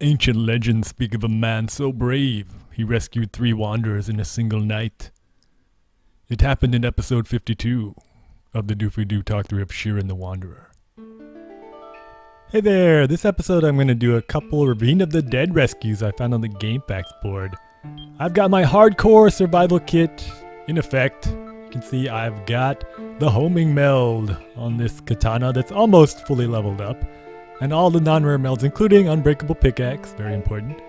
Ancient legends speak of a man so brave, he rescued 3 wanderers in a single night. It happened in episode 52 of the Doofy Doo talk through of Shiren the Wanderer. Hey there, this episode I'm going to do a couple Ravine of the Dead rescues I found on the Game Facts board. I've got my hardcore survival kit in effect. You can see I've got the homing meld on this katana that's almost fully leveled up. And all the non-rare melds, including Unbreakable Pickaxe, very important.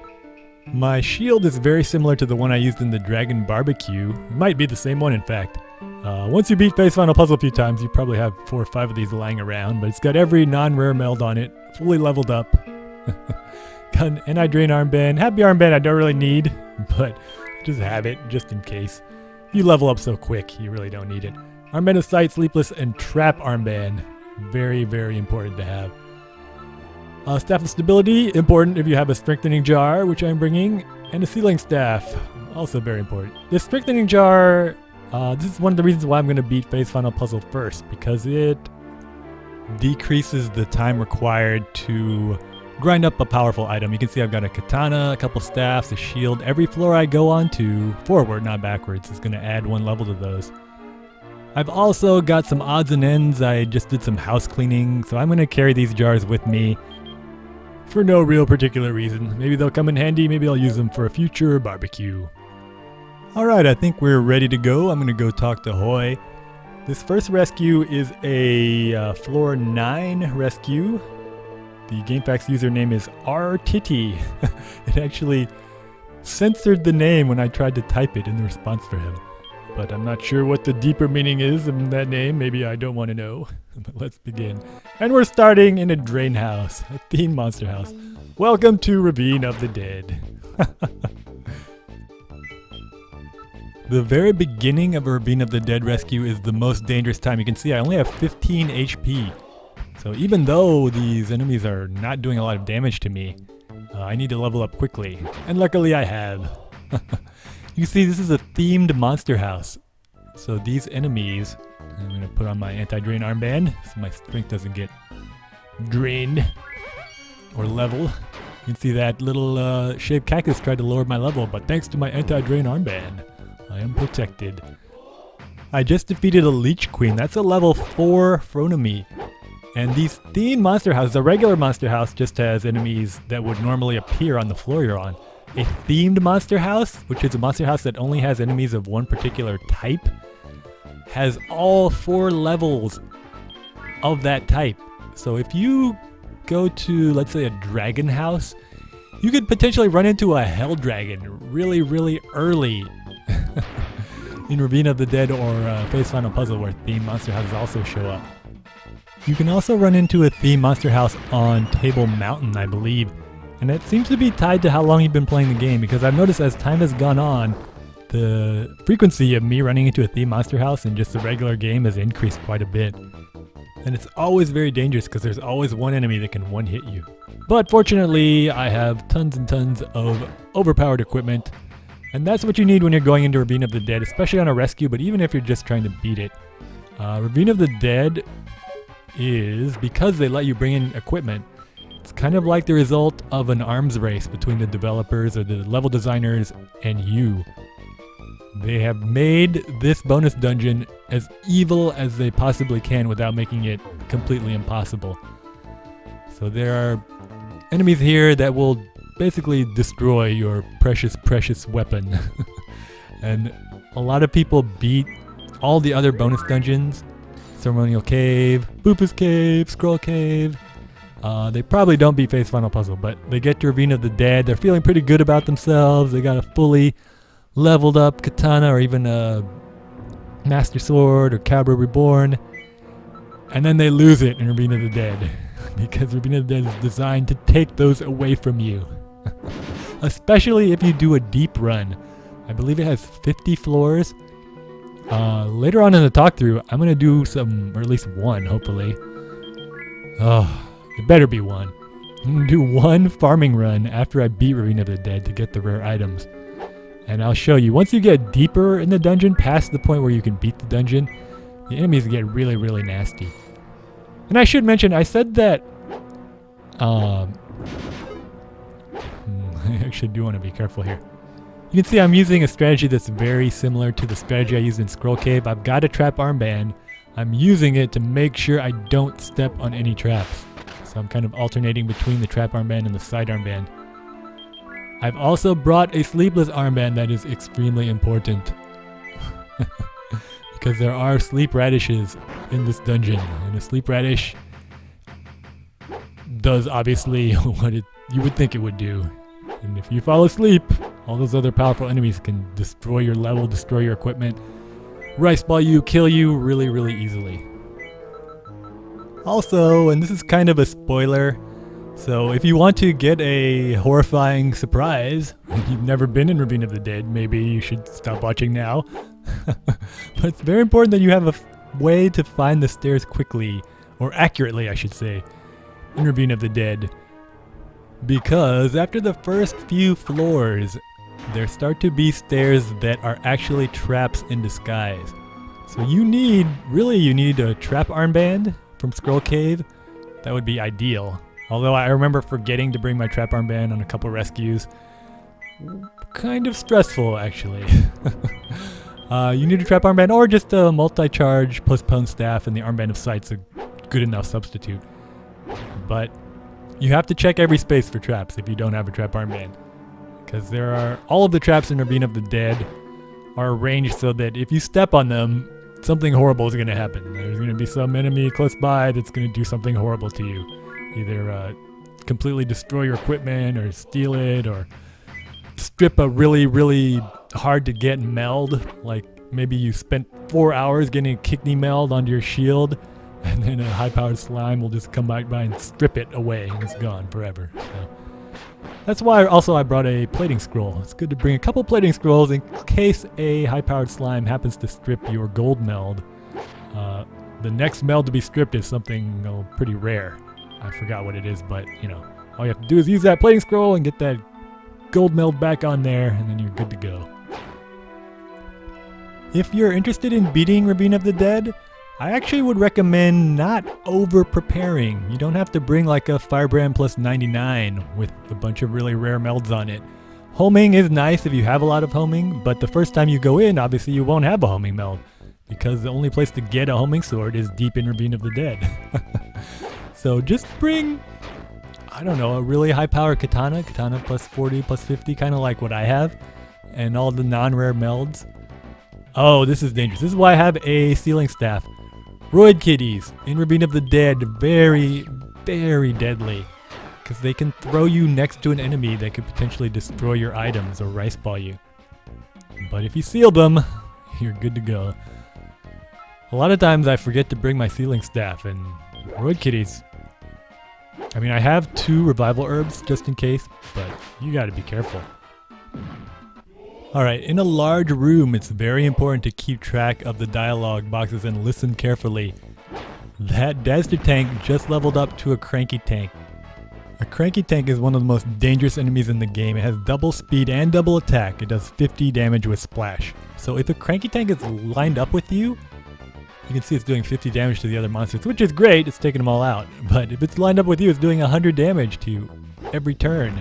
My shield is very similar to the one I used in the Dragon Barbecue. It might be the same one, in fact. Once you beat Face Final Puzzle a few times, you probably have 4 or 5 of these lying around, but it's got every non-rare meld on it, fully leveled up. Got an anti-drain armband. Happy armband I don't really need, but just have it, just in case. You level up so quick, you really don't need it. Armband of Sight, Sleepless, and Trap armband. Very, very important to have. Staff of Stability, important if you have a Strengthening Jar, which I'm bringing, and a Sealing Staff, also very important. This Strengthening Jar, this is one of the reasons why I'm going to beat Face Final Puzzle first, because it decreases the time required to grind up a powerful item. You can see I've got a katana, a couple staffs, a shield. Every floor I go on to, forward, not backwards, is going to add 1 level to those. I've also got some odds and ends. I just did some house cleaning, so I'm going to carry these jars with me for no real particular reason. Maybe they'll come in handy, maybe I'll use them for a future barbecue. Alright, I think we're ready to go. I'm going to go talk to Hoy. This first rescue is a floor 9 rescue. The GameFAQs username is rtitty. It actually censored the name when I tried to type it in the response for him. But I'm not sure what the deeper meaning is in that name. Maybe I don't want to know. But let's begin. And we're starting in a drain house, a themed monster house. Welcome to Ravine of the Dead. The very beginning of a Ravine of the Dead rescue is the most dangerous time. You can see I only have 15 HP. So even though these enemies are not doing a lot of damage to me, I need to level up quickly. And luckily I have. You see, this is a themed monster house. So these enemies, I'm going to put on my anti-drain armband so my strength doesn't get drained or level. You can see that little shaved cactus tried to lower my level, but thanks to my anti-drain armband, I am protected. I just defeated a Leech Queen. That's a level 4 frenemy. And these themed monster houses, a regular monster house just has enemies that would normally appear on the floor you're on. A themed monster house, which is a monster house that only has enemies of one particular type, has all 4 levels of that type. So if you go to, let's say, a dragon house, you could potentially run into a hell dragon really, really early in Ravine of the Dead or Face Final Puzzle, where themed monster houses also show up. You can also run into a themed monster house on Table Mountain, I believe. And it seems to be tied to how long you've been playing the game, because I've noticed as time has gone on, the frequency of me running into a themed monster house in just a regular game has increased quite a bit. And it's always very dangerous because there's always one enemy that can one-hit you. But fortunately, I have tons and tons of overpowered equipment, and that's what you need when you're going into Ravine of the Dead, especially on a rescue, but even if you're just trying to beat it. Ravine of the Dead is, because they let you bring in equipment, it's kind of like the result of an arms race between the developers or the level designers and you. They have made this bonus dungeon as evil as they possibly can without making it completely impossible. So there are enemies here that will basically destroy your precious, precious weapon. And a lot of people beat all the other bonus dungeons. Ceremonial Cave, Bufu's Cave, Scroll Cave. They probably don't beat Face Final Puzzle, but they get to Ravine of the Dead. They're feeling pretty good about themselves. They got a fully leveled up katana or even a Master Sword or Cabra Reborn. And then they lose it in Ravine of the Dead because Ravine of the Dead is designed to take those away from you. Especially if you do a deep run. I believe it has 50 floors. Later on in the talk through, I'm going to do some, or at least one, hopefully. Oh. It better be one. I'm going to do one farming run after I beat Ravine of the Dead to get the rare items. And I'll show you. Once you get deeper in the dungeon, past the point where you can beat the dungeon, the enemies get really, really nasty. And I should mention, I said that actually do want to be careful here. You can see I'm using a strategy that's very similar to the strategy I used in Scroll Cave. I've got a trap armband. I'm using it to make sure I don't step on any traps. So I'm kind of alternating between the trap armband and the side armband. I've also brought a sleepless armband that is extremely important. Because there are sleep radishes in this dungeon. And a sleep radish does obviously what you would think it would do. And if you fall asleep, all those other powerful enemies can destroy your level, destroy your equipment, rice ball you, kill you really, really easily. Also, and this is kind of a spoiler, so if you want to get a horrifying surprise, if you've never been in Ravine of the Dead, maybe you should stop watching now. But it's very important that you have a way to find the stairs quickly, or accurately I should say, in Ravine of the Dead. Because after the first few floors, there start to be stairs that are actually traps in disguise. So you need a trap armband from Scroll Cave. That would be ideal. Although I remember forgetting to bring my trap armband on a couple rescues. Kind of stressful, actually. You need a trap armband or just a multi-charge postpone staff, and the armband of sight's a good enough substitute. But you have to check every space for traps if you don't have a trap armband. Because all of the traps in Ravine of the Dead are arranged so that if you step on them, something horrible is going to happen. There's going to be some enemy close by that's going to do something horrible to you. Either completely destroy your equipment, or steal it, or strip a really, really hard to get meld. Like maybe you spent 4 hours getting a kidney meld onto your shield, and then a high-powered slime will just come back by and strip it away, and it's gone forever. So that's why also I brought a plating scroll. It's good to bring a couple plating scrolls in case a high-powered slime happens to strip your gold meld. The next meld to be stripped is something pretty rare. I forgot what it is, but all you have to do is use that plating scroll and get that gold meld back on there, and then you're good to go. If you're interested in beating Ravine of the Dead, I actually would recommend not over-preparing. You don't have to bring like a Firebrand plus 99 with a bunch of really rare melds on it. Homing is nice if you have a lot of homing, but the first time you go in, obviously you won't have a homing meld, because the only place to get a homing sword is deep in Ravine of the Dead. So just bring, I don't know, a really high-powered katana plus 40, plus 50, kind of like what I have, and all the non-rare melds. Oh, this is dangerous. This is why I have a sealing staff. Roid kitties in Ravine of the Dead, very, very deadly, because they can throw you next to an enemy that could potentially destroy your items or rice ball you. But if you seal them, you're good to go. A lot of times I forget to bring my sealing staff, and Roid kitties, I mean, I have 2 revival herbs just in case, but you gotta be careful. Alright, in a large room, it's very important to keep track of the dialogue boxes and listen carefully. That Dazzler tank just leveled up to a cranky tank. A cranky tank is one of the most dangerous enemies in the game. It has double speed and double attack. It does 50 damage with splash. So if a cranky tank is lined up with you, you can see it's doing 50 damage to the other monsters, which is great, it's taking them all out. But if it's lined up with you, it's doing 100 damage to you every turn.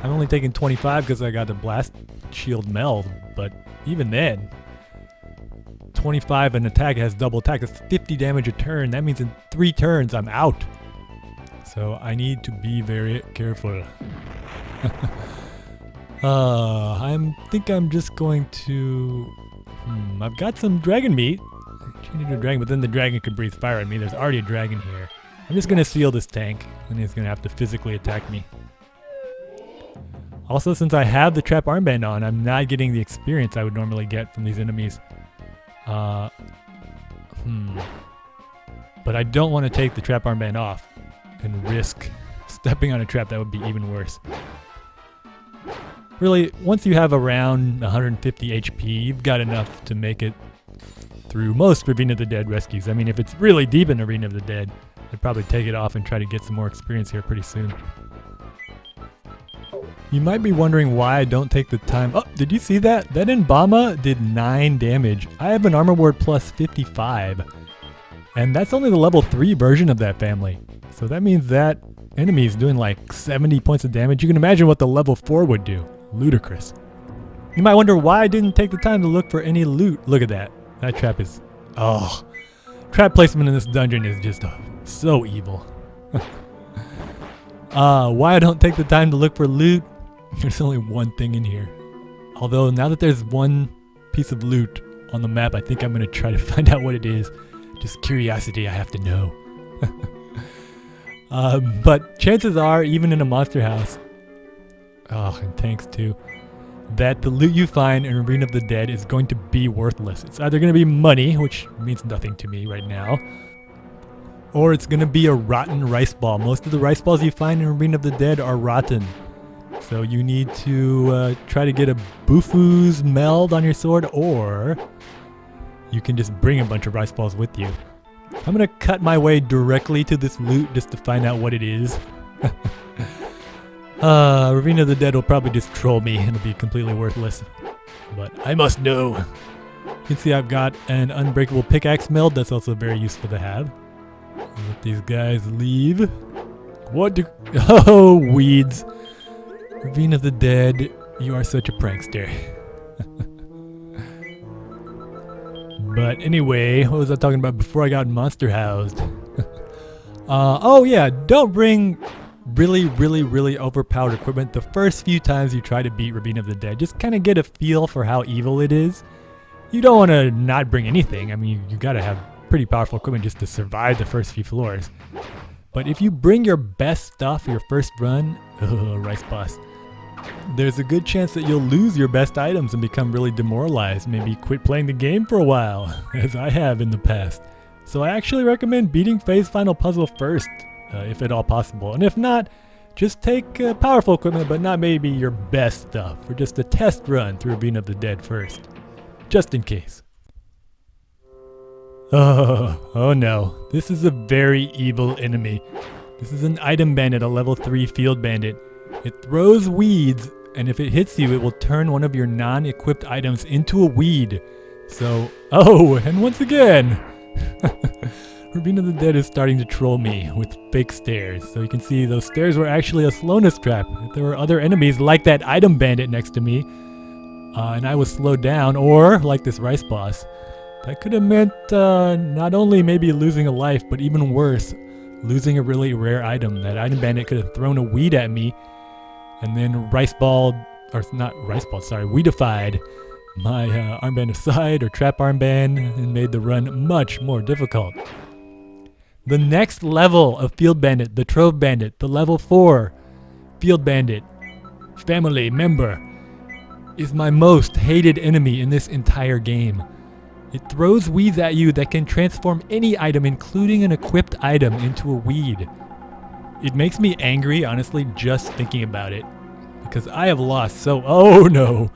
I'm only taking 25 because I got the blast shield meld, but even then, 25 an attack has double attack, that's 50 damage a turn. That means in 3 turns I'm out. So I need to be very careful. I think I'm just going to... I've got some dragon meat. I need a dragon, but then the dragon could breathe fire on me. There's already a dragon here. I'm just going to seal this tank, and he's going to have to physically attack me. Also, since I have the trap armband on, I'm not getting the experience I would normally get from these enemies. But I don't want to take the trap armband off and risk stepping on a trap. That would be even worse. Really, once you have around 150 HP, you've got enough to make it through most Ravine of the Dead rescues. I mean, if it's really deep in Ravine of the Dead, I'd probably take it off and try to get some more experience here pretty soon. You might be wondering why I don't take the time. Oh, did you see that? That Nbama did 9 damage. I have an armor ward plus 55. And that's only the level 3 version of that family. So that means that enemies doing like 70 points of damage. You can imagine what the level 4 would do. Ludicrous. You might wonder why I didn't take the time to look for any loot. Look at that. That trap is... Oh. Trap placement in this dungeon is just so evil. Why I don't take the time to look for loot? There's only one thing in here. Although now that there's one piece of loot on the map, I think I'm going to try to find out what it is. Just curiosity, I have to know. But chances are, even in a monster house, and tanks too, that the loot you find in Ravine of the Dead is going to be worthless. It's either going to be money, which means nothing to me right now, or it's going to be a rotten rice ball. Most of the rice balls you find in Ravine of the Dead are rotten. So you need to try to get a Bufu's meld on your sword, or you can just bring a bunch of rice balls with you. I'm going to cut my way directly to this loot just to find out what it is. Ravine of the Dead will probably just troll me and it'll be completely worthless. But I must know. You can see I've got an unbreakable pickaxe meld. That's also very useful to have. Let these guys leave. What do... Oh, weeds. Ravine of the Dead, you are such a prankster. But anyway, what was I talking about before I got monster housed? Oh yeah, don't bring really overpowered equipment the first few times you try to beat Ravine of the Dead. Just kind of get a feel for how evil it is. You don't want to not bring anything. I mean, you gotta have pretty powerful equipment just to survive the first few floors. But if you bring your best stuff your first run, rice boss, there's a good chance that you'll lose your best items and become really demoralized. Maybe quit playing the game for a while, as I have in the past. So I actually recommend beating Phase Final Puzzle first, if at all possible. And if not, just take powerful equipment, but not maybe your best stuff, or just a test run through Ravine of the Dead first, just in case. Oh no, this is a very evil enemy. This is an item bandit, a level 3 field bandit. It throws weeds, and if it hits you, it will turn one of your non-equipped items into a weed. So, and once again, Ravine of the Dead is starting to troll me with fake stairs. So you can see those stairs were actually a slowness trap. If there were other enemies like that item bandit next to me, and I was slowed down, or like this rice boss, that could have meant not only maybe losing a life, but even worse, losing a really rare item. That item bandit could have thrown a weed at me, and then weedified my armband aside or trap armband and made the run much more difficult. The next level of Field Bandit, the Trove Bandit, the level 4 Field Bandit family member, is my most hated enemy in this entire game. It throws weeds at you that can transform any item, including an equipped item, into a weed. It makes me angry, honestly, just thinking about it, because I have lost so... Oh no!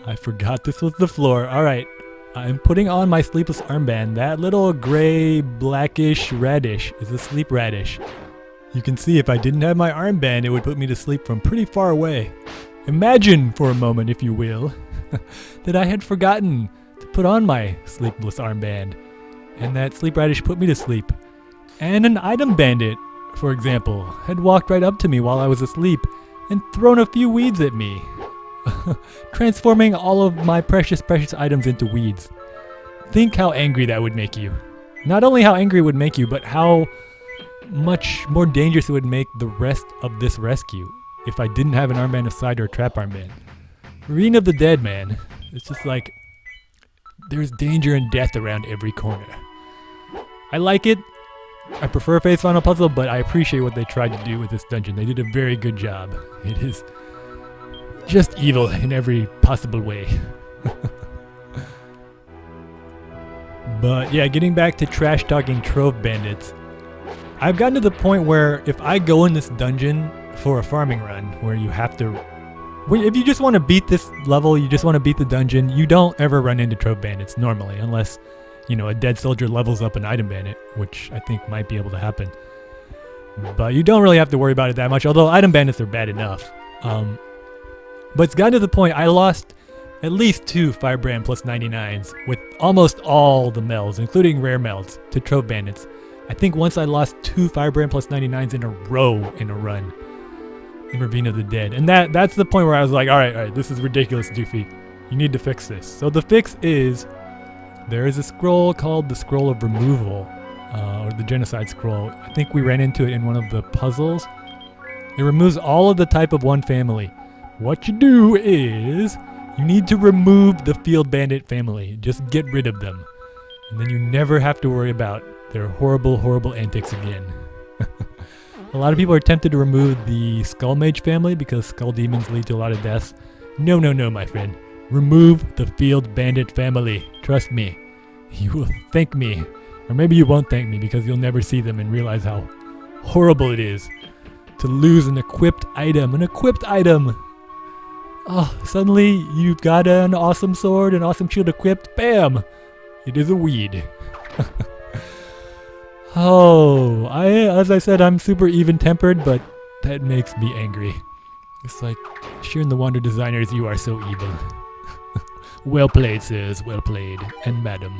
I forgot this was the floor. Alright, I'm putting on my sleepless armband. That little gray, blackish radish is a sleep radish. You can see if I didn't have my armband, it would put me to sleep from pretty far away. Imagine for a moment, if you will, that I had forgotten to put on my sleepless armband, and that sleep radish put me to sleep. And an item bandit, for example, had walked right up to me while I was asleep and thrown a few weeds at me, transforming all of my precious items into weeds. Think how angry that would make you. Not only how angry it would make you, but how much more dangerous it would make the rest of this rescue if I didn't have an armband aside or a trap armband. Ravine of the Dead, man. It's just like, there's danger and death around every corner. I like it. I prefer Phase Final Puzzle, but I appreciate what they tried to do with this dungeon. They did a very good job. It is just evil in every possible way. But yeah, getting back to trash talking Trove Bandits, I've gotten to the point where if I go in this dungeon for a farming run, where you have to... If you just want to beat this level, you just want to beat the dungeon, you don't ever run into Trove Bandits normally, unless, you know, a dead soldier levels up an item bandit, which I think might be able to happen. But you don't really have to worry about it that much, although item bandits are bad enough. But it's gotten to the point I lost at least 2 Firebrand plus 99s with almost all the melds, including rare melds, to Trove Bandits. I think once I lost 2 Firebrand plus 99s in a row in a run in Ravine of the Dead. And that's the point where I was like, all right, this is ridiculous, Doofy. You need to fix this. So the fix is, there is a scroll called the Scroll of Removal, or the Genocide Scroll. I think we ran into it in one of the puzzles. It removes all of the type of one family. What you do is, you need to remove the Field Bandit family. Just get rid of them. And then you never have to worry about their horrible, horrible antics again. A lot of people are tempted to remove the Skull Mage family because Skull Demons lead to a lot of deaths. No, my friend. Remove the Field Bandit family. Trust me. You will thank me. Or maybe you won't thank me because you'll never see them and realize how horrible it is to lose an equipped item. An equipped item! Oh, suddenly you've got an awesome sword, an awesome shield equipped. Bam! It is a weed. Oh, as I said, I'm super even-tempered, but that makes me angry. It's like, Shiren the Wonder Designers, you are so evil. Well played, sirs, well played, and madam.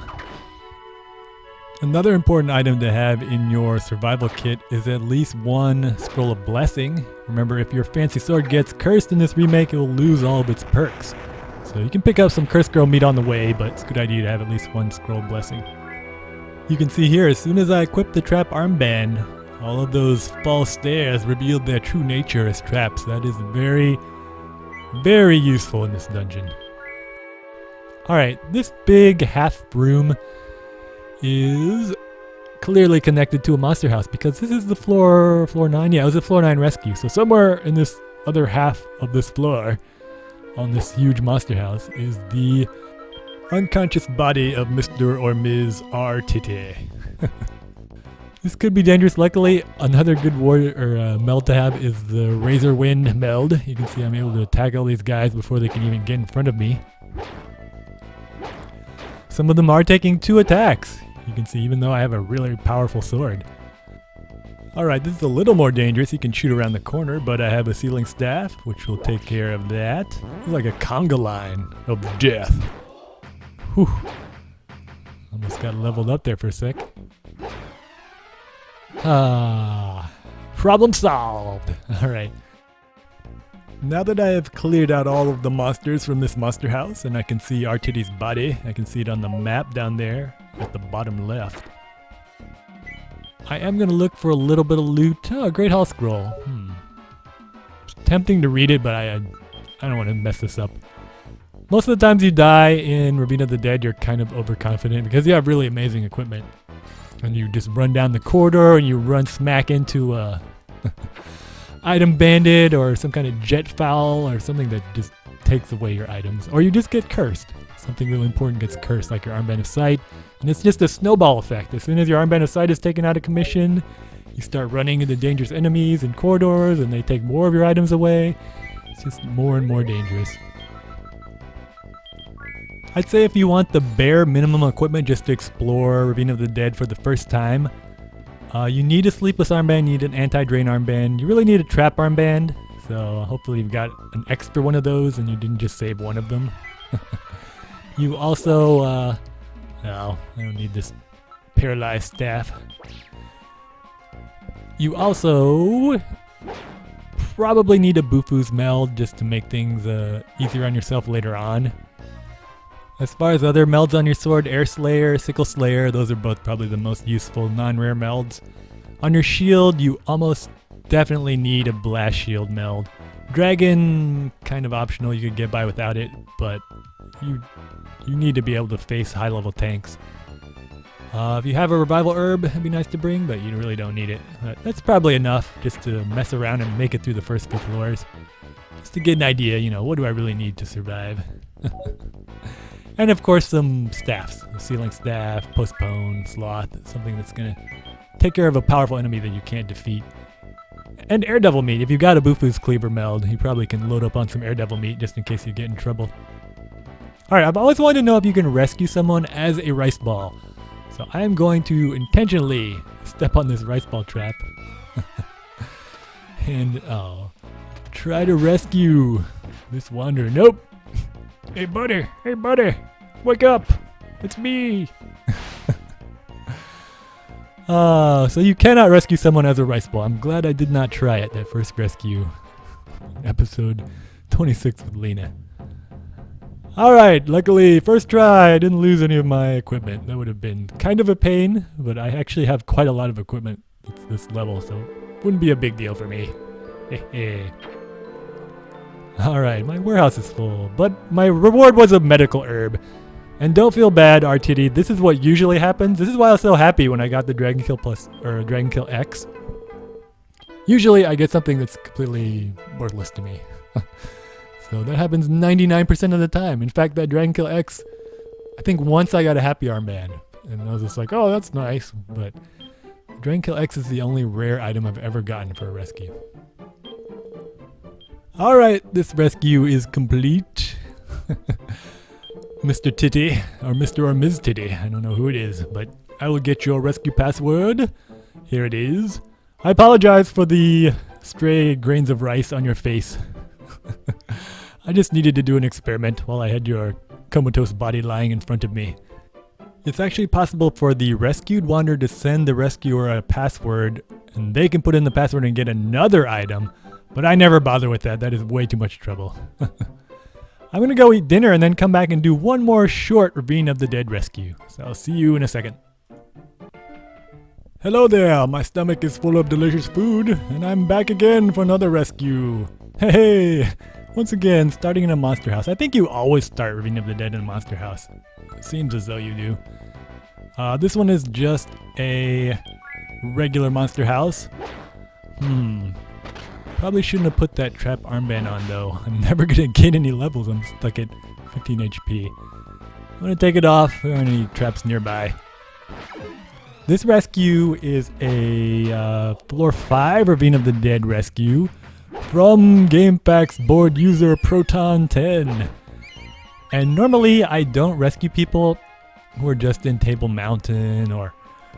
Another important item to have in your survival kit is at least one Scroll of Blessing. Remember, if your fancy sword gets cursed in this remake, it will lose all of its perks. So you can pick up some Curse Girl meat on the way, but it's a good idea to have at least one Scroll of Blessing. You can see here, as soon as I equipped the trap armband, all of those false stares revealed their true nature as traps. That is very, very useful in this dungeon. Alright, this big half room is clearly connected to a monster house because this is the floor 9. Yeah, it was a floor 9 rescue. So somewhere in this other half of this floor, on this huge monster house, is the unconscious body of Mr. or Ms. R. Tite. This could be dangerous. Luckily, another good meld to have is the Razor Wind meld. You can see I'm able to attack all these guys before they can even get in front of me. Some of them are taking 2 attacks. You can see, even though I have a really powerful sword. Alright, this is a little more dangerous. You can shoot around the corner, but I have a Sealing Staff, which will take care of that. It's like a conga line of death. Whew. Almost got leveled up there for a sec. Problem solved. Alright. Now that I have cleared out all of the monsters from this monster house, and I can see Artiti's body, I can see it on the map down there at the bottom left. I am going to look for a little bit of loot. Oh, a Great Hall Scroll. It's tempting to read it, but I don't want to mess this up. Most of the times you die in Ravine of the Dead, you're kind of overconfident because you have really amazing equipment. And you just run down the corridor and you run smack into a item bandit or some kind of jet foul or something that just takes away your items. Or you just get cursed. Something really important gets cursed, like your Armband of Sight. And it's just a snowball effect. As soon as your Armband of Sight is taken out of commission, you start running into dangerous enemies and corridors and they take more of your items away. It's just more and more dangerous. I'd say if you want the bare minimum equipment just to explore Ravine of the Dead for the first time, you need a Sleepless Armband, you need an Anti-Drain Armband, you really need a Trap Armband, so hopefully you've got an extra one of those and you didn't just save one of them. You also, no, I don't need this Paralyzed Staff. You also probably need a Bufu's meld just to make things easier on yourself later on. As far as other melds on your sword, Air Slayer, Sickle Slayer, those are both probably the most useful non-rare melds. On your shield, you almost definitely need a Blast Shield meld. Dragon, kind of optional, you could get by without it, but you need to be able to face high-level tanks. If you have a Revival Herb, it'd be nice to bring, but you really don't need it. That's probably enough just to mess around and make it through the first 2 floors. Just to get an idea, you know, what do I really need to survive? And of course some staffs, a Sealing Staff, Postpone, Sloth, something that's going to take care of a powerful enemy that you can't defeat. And Air Devil Meat, if you've got a Bufu's Cleaver meld, you probably can load up on some Air Devil Meat just in case you get in trouble. Alright, I've always wanted to know if you can rescue someone as a Rice Ball. So I am going to intentionally step on this Rice Ball trap. And try to rescue this wanderer. Nope! Hey buddy, wake up! It's me! So you cannot rescue someone as a rice ball. I'm glad I did not try it, that first rescue. Episode 26 with Lena. Alright, luckily, first try, I didn't lose any of my equipment. That would have been kind of a pain, but I actually have quite a lot of equipment at this level, so it wouldn't be a big deal for me. Alright, my warehouse is full, but my reward was a medical herb. And don't feel bad, RTD, this is what usually happens. This is why I was so happy when I got the Dragon Kill Plus, or Dragon Kill X. Usually I get something that's completely worthless to me. So that happens 99% of the time. In fact, that Dragon Kill X, I think once I got a happy armband. And I was just like, oh, that's nice. But Dragon Kill X is the only rare item I've ever gotten for a rescue. Alright, this rescue is complete. Mr. Titty, or Mr. or Ms. Titty, I don't know who it is, but I will get your rescue password. Here it is. I apologize for the stray grains of rice on your face. I just needed to do an experiment while I had your comatose body lying in front of me. It's actually possible for the rescued wanderer to send the rescuer a password, and they can put in the password and get another item, but I never bother with that. That is way too much trouble. I'm gonna go eat dinner and then come back and do one more short Ravine of the Dead rescue. So I'll see you in a second. Hello there, my stomach is full of delicious food, and I'm back again for another rescue. Hey, once again, starting in a monster house. I think you always start Ravine of the Dead in a monster house. It seems as though you do. This one is just a regular monster house. Probably shouldn't have put that trap armband on though. I'm never gonna gain any levels. I'm stuck at 15 HP. I'm gonna take it off. There aren't any traps nearby. This rescue is a floor 5 Ravine of the Dead rescue from GameFAQs board user Proton10. And normally I don't rescue people who are just in Table Mountain or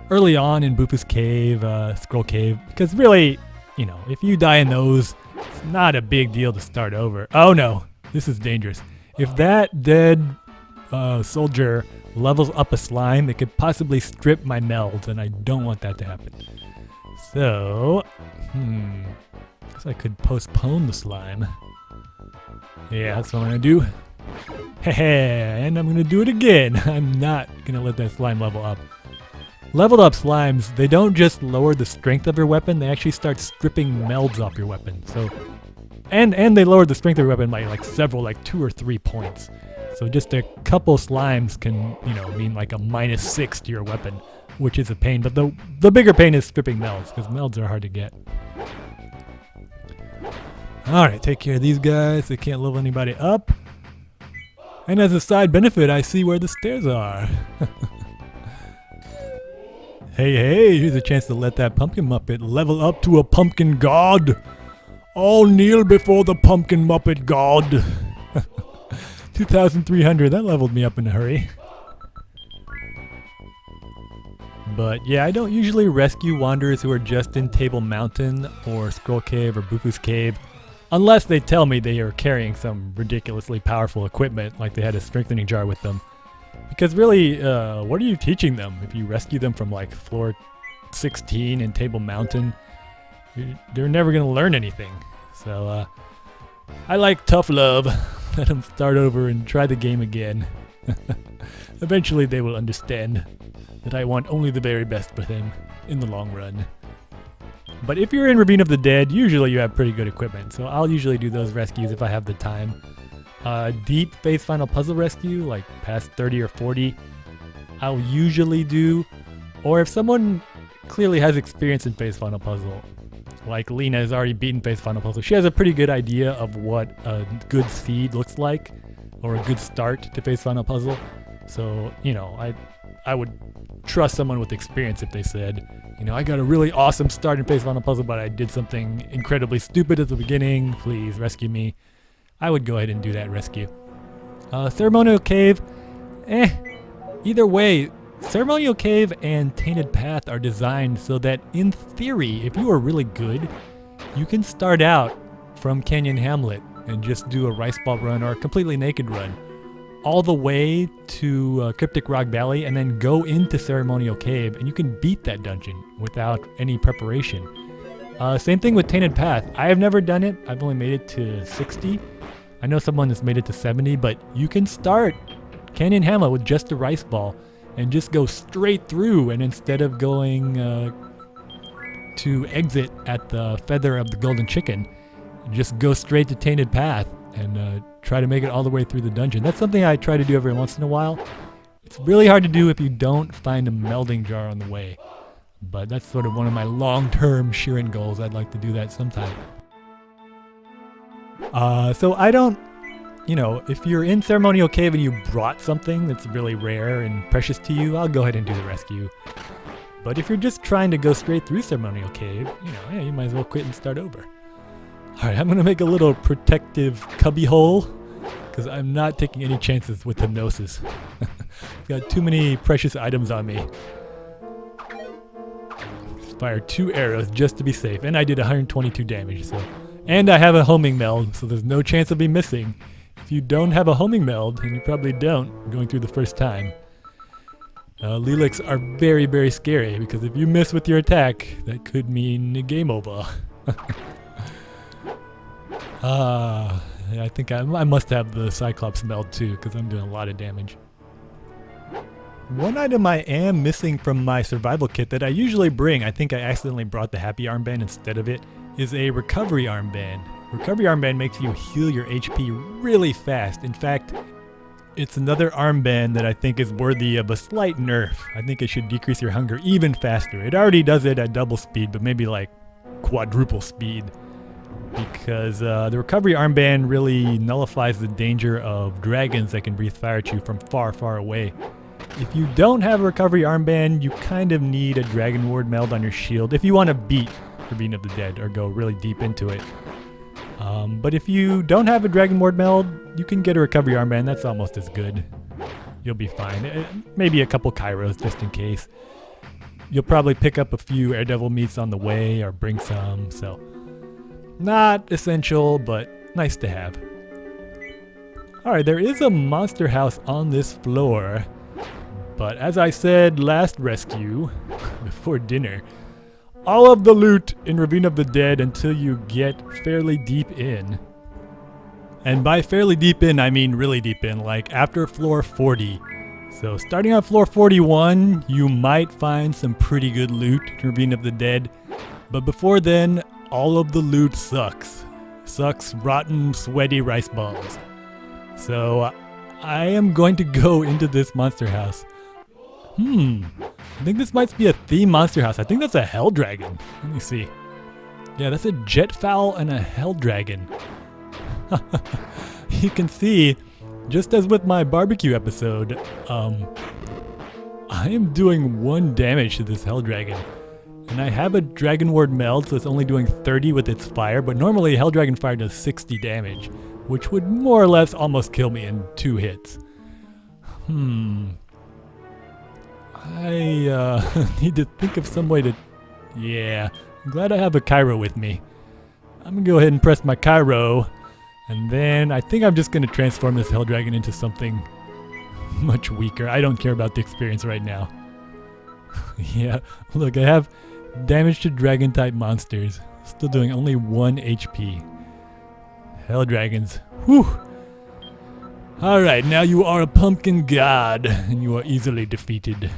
early on in Bufu's Cave, Scroll Cave, because really, you know, if you die in those, it's not a big deal to start over. Oh no, this is dangerous. If that dead soldier levels up a slime, it could possibly strip my meld, and I don't want that to happen. So, guess I could postpone the slime. Yeah, that's what I'm gonna do. And I'm gonna do it again. I'm not gonna let that slime level up. Leveled up slimes, they don't just lower the strength of your weapon, they actually start stripping melds off your weapon. So, and they lower the strength of your weapon by like several, like 2 or 3 points. So just a couple slimes can, you know, mean like a -6 to your weapon, which is a pain. But the bigger pain is stripping melds, because melds are hard to get. Alright, take care of these guys. They can't level anybody up. And as a side benefit, I see where the stairs are. Hey, here's a chance to let that pumpkin muppet level up to a pumpkin god. All kneel before the pumpkin muppet god. 2,300, that leveled me up in a hurry. But yeah, I don't usually rescue wanderers who are just in Table Mountain or Scroll Cave or Bufu's Cave, unless they tell me they are carrying some ridiculously powerful equipment, like they had a strengthening jar with them. Because really, what are you teaching them if you rescue them from like floor 16 in Table Mountain? They're never going to learn anything. So I like tough love. Let them start over and try the game again. Eventually they will understand that I want only the very best for them in the long run. But if you're in Ravine of the Dead, usually you have pretty good equipment. So I'll usually do those rescues if I have the time. Deep Phase Final Puzzle rescue, like past 30 or 40, I'll usually do. Or if someone clearly has experience in Phase Final Puzzle, like Lena has already beaten Phase Final Puzzle, she has a pretty good idea of what a good seed looks like, or a good start to Phase Final Puzzle. So, you know, I would trust someone with experience if they said, you know, I got a really awesome start in Phase Final Puzzle, but I did something incredibly stupid at the beginning, please rescue me. I would go ahead and do that rescue. Ceremonial Cave, either way, Ceremonial Cave and Tainted Path are designed so that, in theory, if you are really good, you can start out from Canyon Hamlet and just do a rice ball run or a completely naked run. all the way to Cryptic Rock Valley and then go into Ceremonial Cave, and you can beat that dungeon without any preparation. Same thing with Tainted Path. I have never done it. I've only made it to 60. I know someone that's made it to 70, but you can start Canyon Hamlet with just a rice ball and just go straight through, and instead of going to exit at the Feather of the Golden Chicken, just go straight to Tainted Path and try to make it all the way through the dungeon. That's something I try to do every once in a while. It's really hard to do if you don't find a melding jar on the way, but that's sort of one of my long-term Shiren goals. I'd like to do that sometime. So I don't, if you're in Ceremonial Cave and you brought something that's really rare and precious to you, I'll go ahead and do the rescue. But if you're just trying to go straight through Ceremonial Cave, you might as well quit and start over. Alright, I'm going to make a little protective cubby hole, because I'm not taking any chances with hypnosis. I've got too many precious items on me. Fire 2 arrows just to be safe, and I did 122 damage, and I have a homing meld, so there's no chance of me missing. If you don't have a homing meld, and you probably don't going through the first time, Lelics are very, very scary, because if you miss with your attack, that could mean a game over. I think I must have the Cyclops meld too, because I'm doing a lot of damage. One item I am missing from my survival kit that I usually bring, I think I accidentally brought the happy armband instead of it, is a recovery armband. Recovery armband makes you heal your HP really fast. In fact, it's another armband that I think is worthy of a slight nerf. I think it should decrease your hunger even faster. It already does it at double speed, but maybe like quadruple speed. Because the recovery armband really nullifies the danger of dragons that can breathe fire at you from far, far away. If you don't have a recovery armband, you kind of need a Dragon Ward meld on your shield if you want to beat Ravine of the Dead or go really deep into it. But if you don't have a Dragon Ward meld, you can get a recovery armband. That's almost as good. You'll be fine. Maybe a couple Kairos just in case. You'll probably pick up a few Aredevil meats on the way or bring some, so not essential, but nice to have. Alright, there is a monster house on this floor, but as I said last rescue, before dinner, all of the loot in Ravine of the Dead until you get fairly deep in. And by fairly deep in, I mean really deep in, like after floor 40. So starting on floor 41, you might find some pretty good loot in Ravine of the Dead, but before then, all of the loot sucks. Sucks rotten, sweaty rice balls. So I am going to go into this monster house. I think this might be a theme monster house. I think that's a hell dragon. Let me see. Yeah, that's a jet fowl and a hell dragon. You can see, just as with my barbecue episode, I am doing 1 damage to this hell dragon. And I have a Dragon Ward meld, so it's only doing 30 with its fire, but normally Hell Dragon Fire does 60 damage, which would more or less almost kill me in 2 hits. I need to think of some way to... Yeah, I'm glad I have a Cairo with me. I'm gonna go ahead and press my Cairo, and then I think I'm just gonna transform this Hell Dragon into something much weaker. I don't care about the experience right now. Yeah, look, I have damage to dragon type monsters. Still doing only 1 HP. Hell dragons. Whew. Alright, now you are a pumpkin god, and you are easily defeated.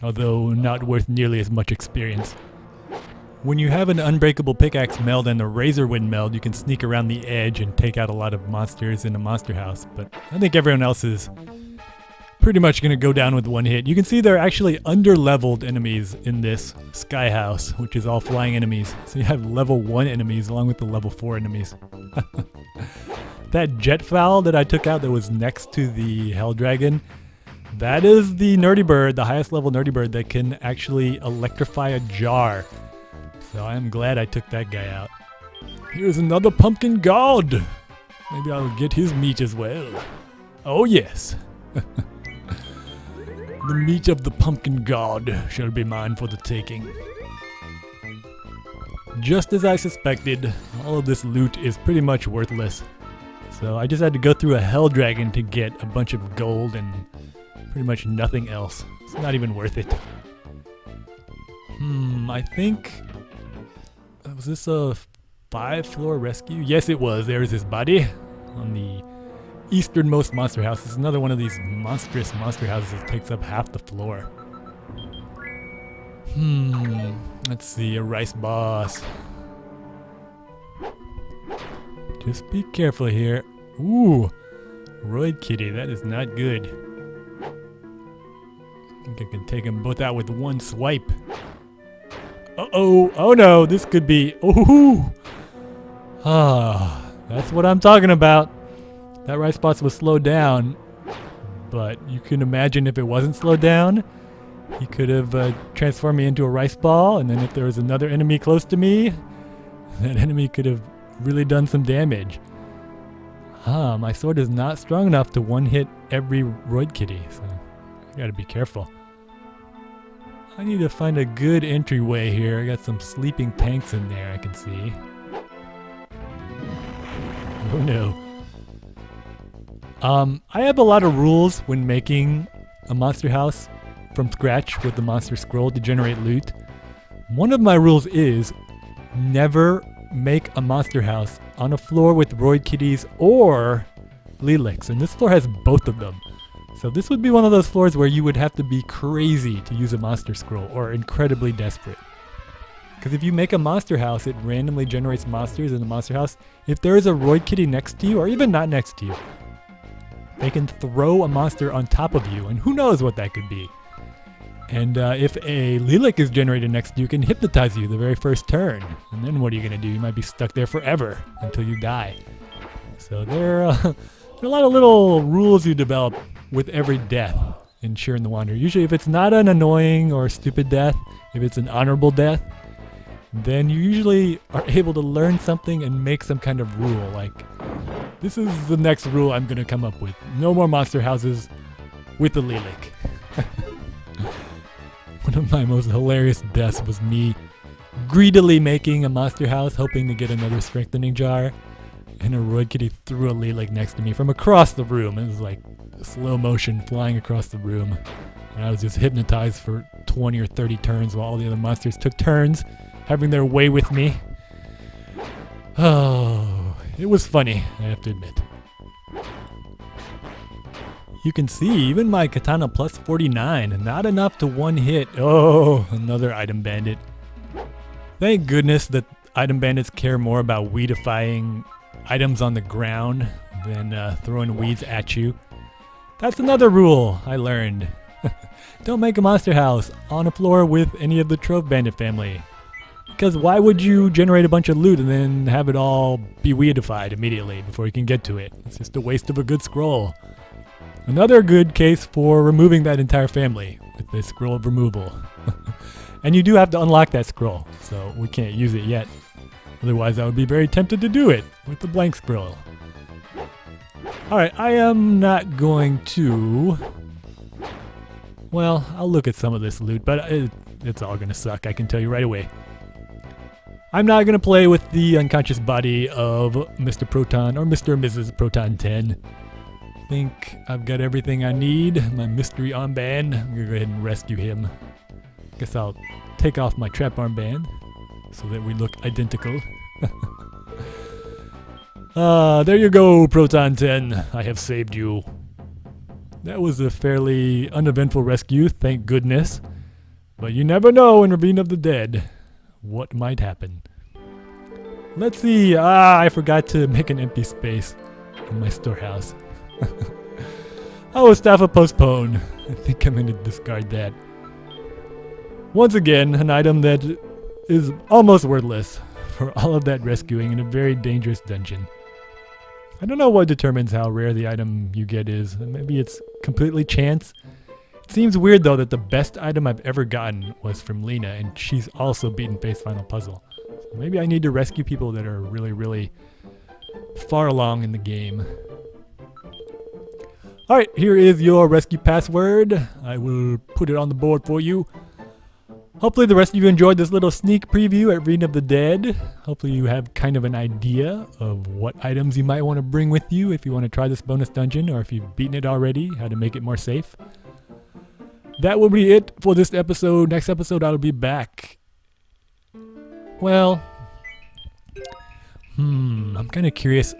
Although not worth nearly as much experience. When you have an Unbreakable Pickaxe meld and a Razor Wind meld, you can sneak around the edge and take out a lot of monsters in a monster house. But I think everyone else is pretty much going to go down with 1 hit. You can see there are actually under-leveled enemies in this sky house, which is all flying enemies. So you have level 1 enemies along with the level 4 enemies. That jet fowl that I took out that was next to the hell dragon, that is the nerdy bird, the highest level nerdy bird that can actually electrify a jar. So I'm glad I took that guy out. Here's another pumpkin god. Maybe I'll get his meat as well. Oh yes. The meat of the pumpkin god shall be mine for the taking. Just as I suspected, all of this loot is pretty much worthless. So I just had to go through a hell dragon to get a bunch of gold and pretty much nothing else. It's not even worth it. I think... was this a 5-floor rescue? Yes, it was. There's his body on the easternmost monster house. It's another one of these monstrous monster houses that takes up half the floor. Let's see, a rice boss. Just be careful here. Ooh, Roid Kitty, that is not good. I think I can take them both out with one swipe. Uh-oh, oh no, this could be, ooh. That's what I'm talking about. That rice boss was slowed down, but you can imagine if it wasn't slowed down, he could have transformed me into a rice ball, and then if there was another enemy close to me, that enemy could have really done some damage. My sword is not strong enough to one-hit every Roid Kitty, so I gotta be careful. I need to find a good entryway here. I got some sleeping tanks in there I can see. Oh no. I have a lot of rules when making a monster house from scratch with the monster scroll to generate loot. One of my rules is never make a monster house on a floor with Roid Kitties or Lilacs, and this floor has both of them. So this would be one of those floors where you would have to be crazy to use a monster scroll or incredibly desperate. Because if you make a monster house, it randomly generates monsters in the monster house. If there is a Roid Kitty next to you, or even not next to you, they can throw a monster on top of you, and who knows what that could be. And if a Lilac is generated next to you, it can hypnotize you the very first turn. And then what are you going to do? You might be stuck there forever until you die. So there are a lot of little rules you develop with every death in Shiren the Wanderer. Usually if it's not an annoying or stupid death, if it's an honorable death, then you usually are able to learn something and make some kind of rule. Like, this is the next rule I'm going to come up with. No more monster houses with the Lilac. One of my most hilarious deaths was me greedily making a monster house, hoping to get another strengthening jar, and a Roid Kitty threw a Lilac next to me from across the room. It was like slow motion flying across the room. And I was just hypnotized for 20 or 30 turns while all the other monsters took turns having their way with me. Oh, it was funny, I have to admit. You can see even my katana plus 49, not enough to one hit. Oh, another item bandit. Thank goodness that item bandits care more about weedifying items on the ground than throwing weeds at you. That's another rule I learned. Don't make a monster house on a floor with any of the Trove Bandit family. Because why would you generate a bunch of loot and then have it all be weedified immediately before you can get to it? It's just a waste of a good scroll. Another good case for removing that entire family with the scroll of removal. And you do have to unlock that scroll, so we can't use it yet. Otherwise I would be very tempted to do it with the blank scroll. Alright, I am not going to... Well, I'll look at some of this loot, but it's all going to suck, I can tell you right away. I'm not going to play with the unconscious body of Mr. Proton or Mr. and Mrs. Proton 10. I think I've got everything I need. My mystery armband. I'm going to go ahead and rescue him. Guess I'll take off my trap armband so that we look identical. There you go, Proton 10. I have saved you. That was a fairly uneventful rescue, thank goodness. But you never know in Ravine of the Dead what might happen. Let's see. I forgot to make an empty space in my storehouse. Oh, Staffa postpone. I think I'm going to discard that. Once again, an item that is almost worthless for all of that rescuing in a very dangerous dungeon. I don't know what determines how rare the item you get is. Maybe it's completely chance. It seems weird though that the best item I've ever gotten was from Lena, and she's also beaten Faith's final puzzle. So maybe I need to rescue people that are really, really far along in the game. Alright, here is your rescue password. I will put it on the board for you. Hopefully the rest of you enjoyed this little sneak preview at Ravine of the Dead. Hopefully you have kind of an idea of what items you might want to bring with you if you want to try this bonus dungeon, or if you've beaten it already, how to make it more safe. That will be it for this episode. Next episode I'll be back. Well, I'm kind of curious.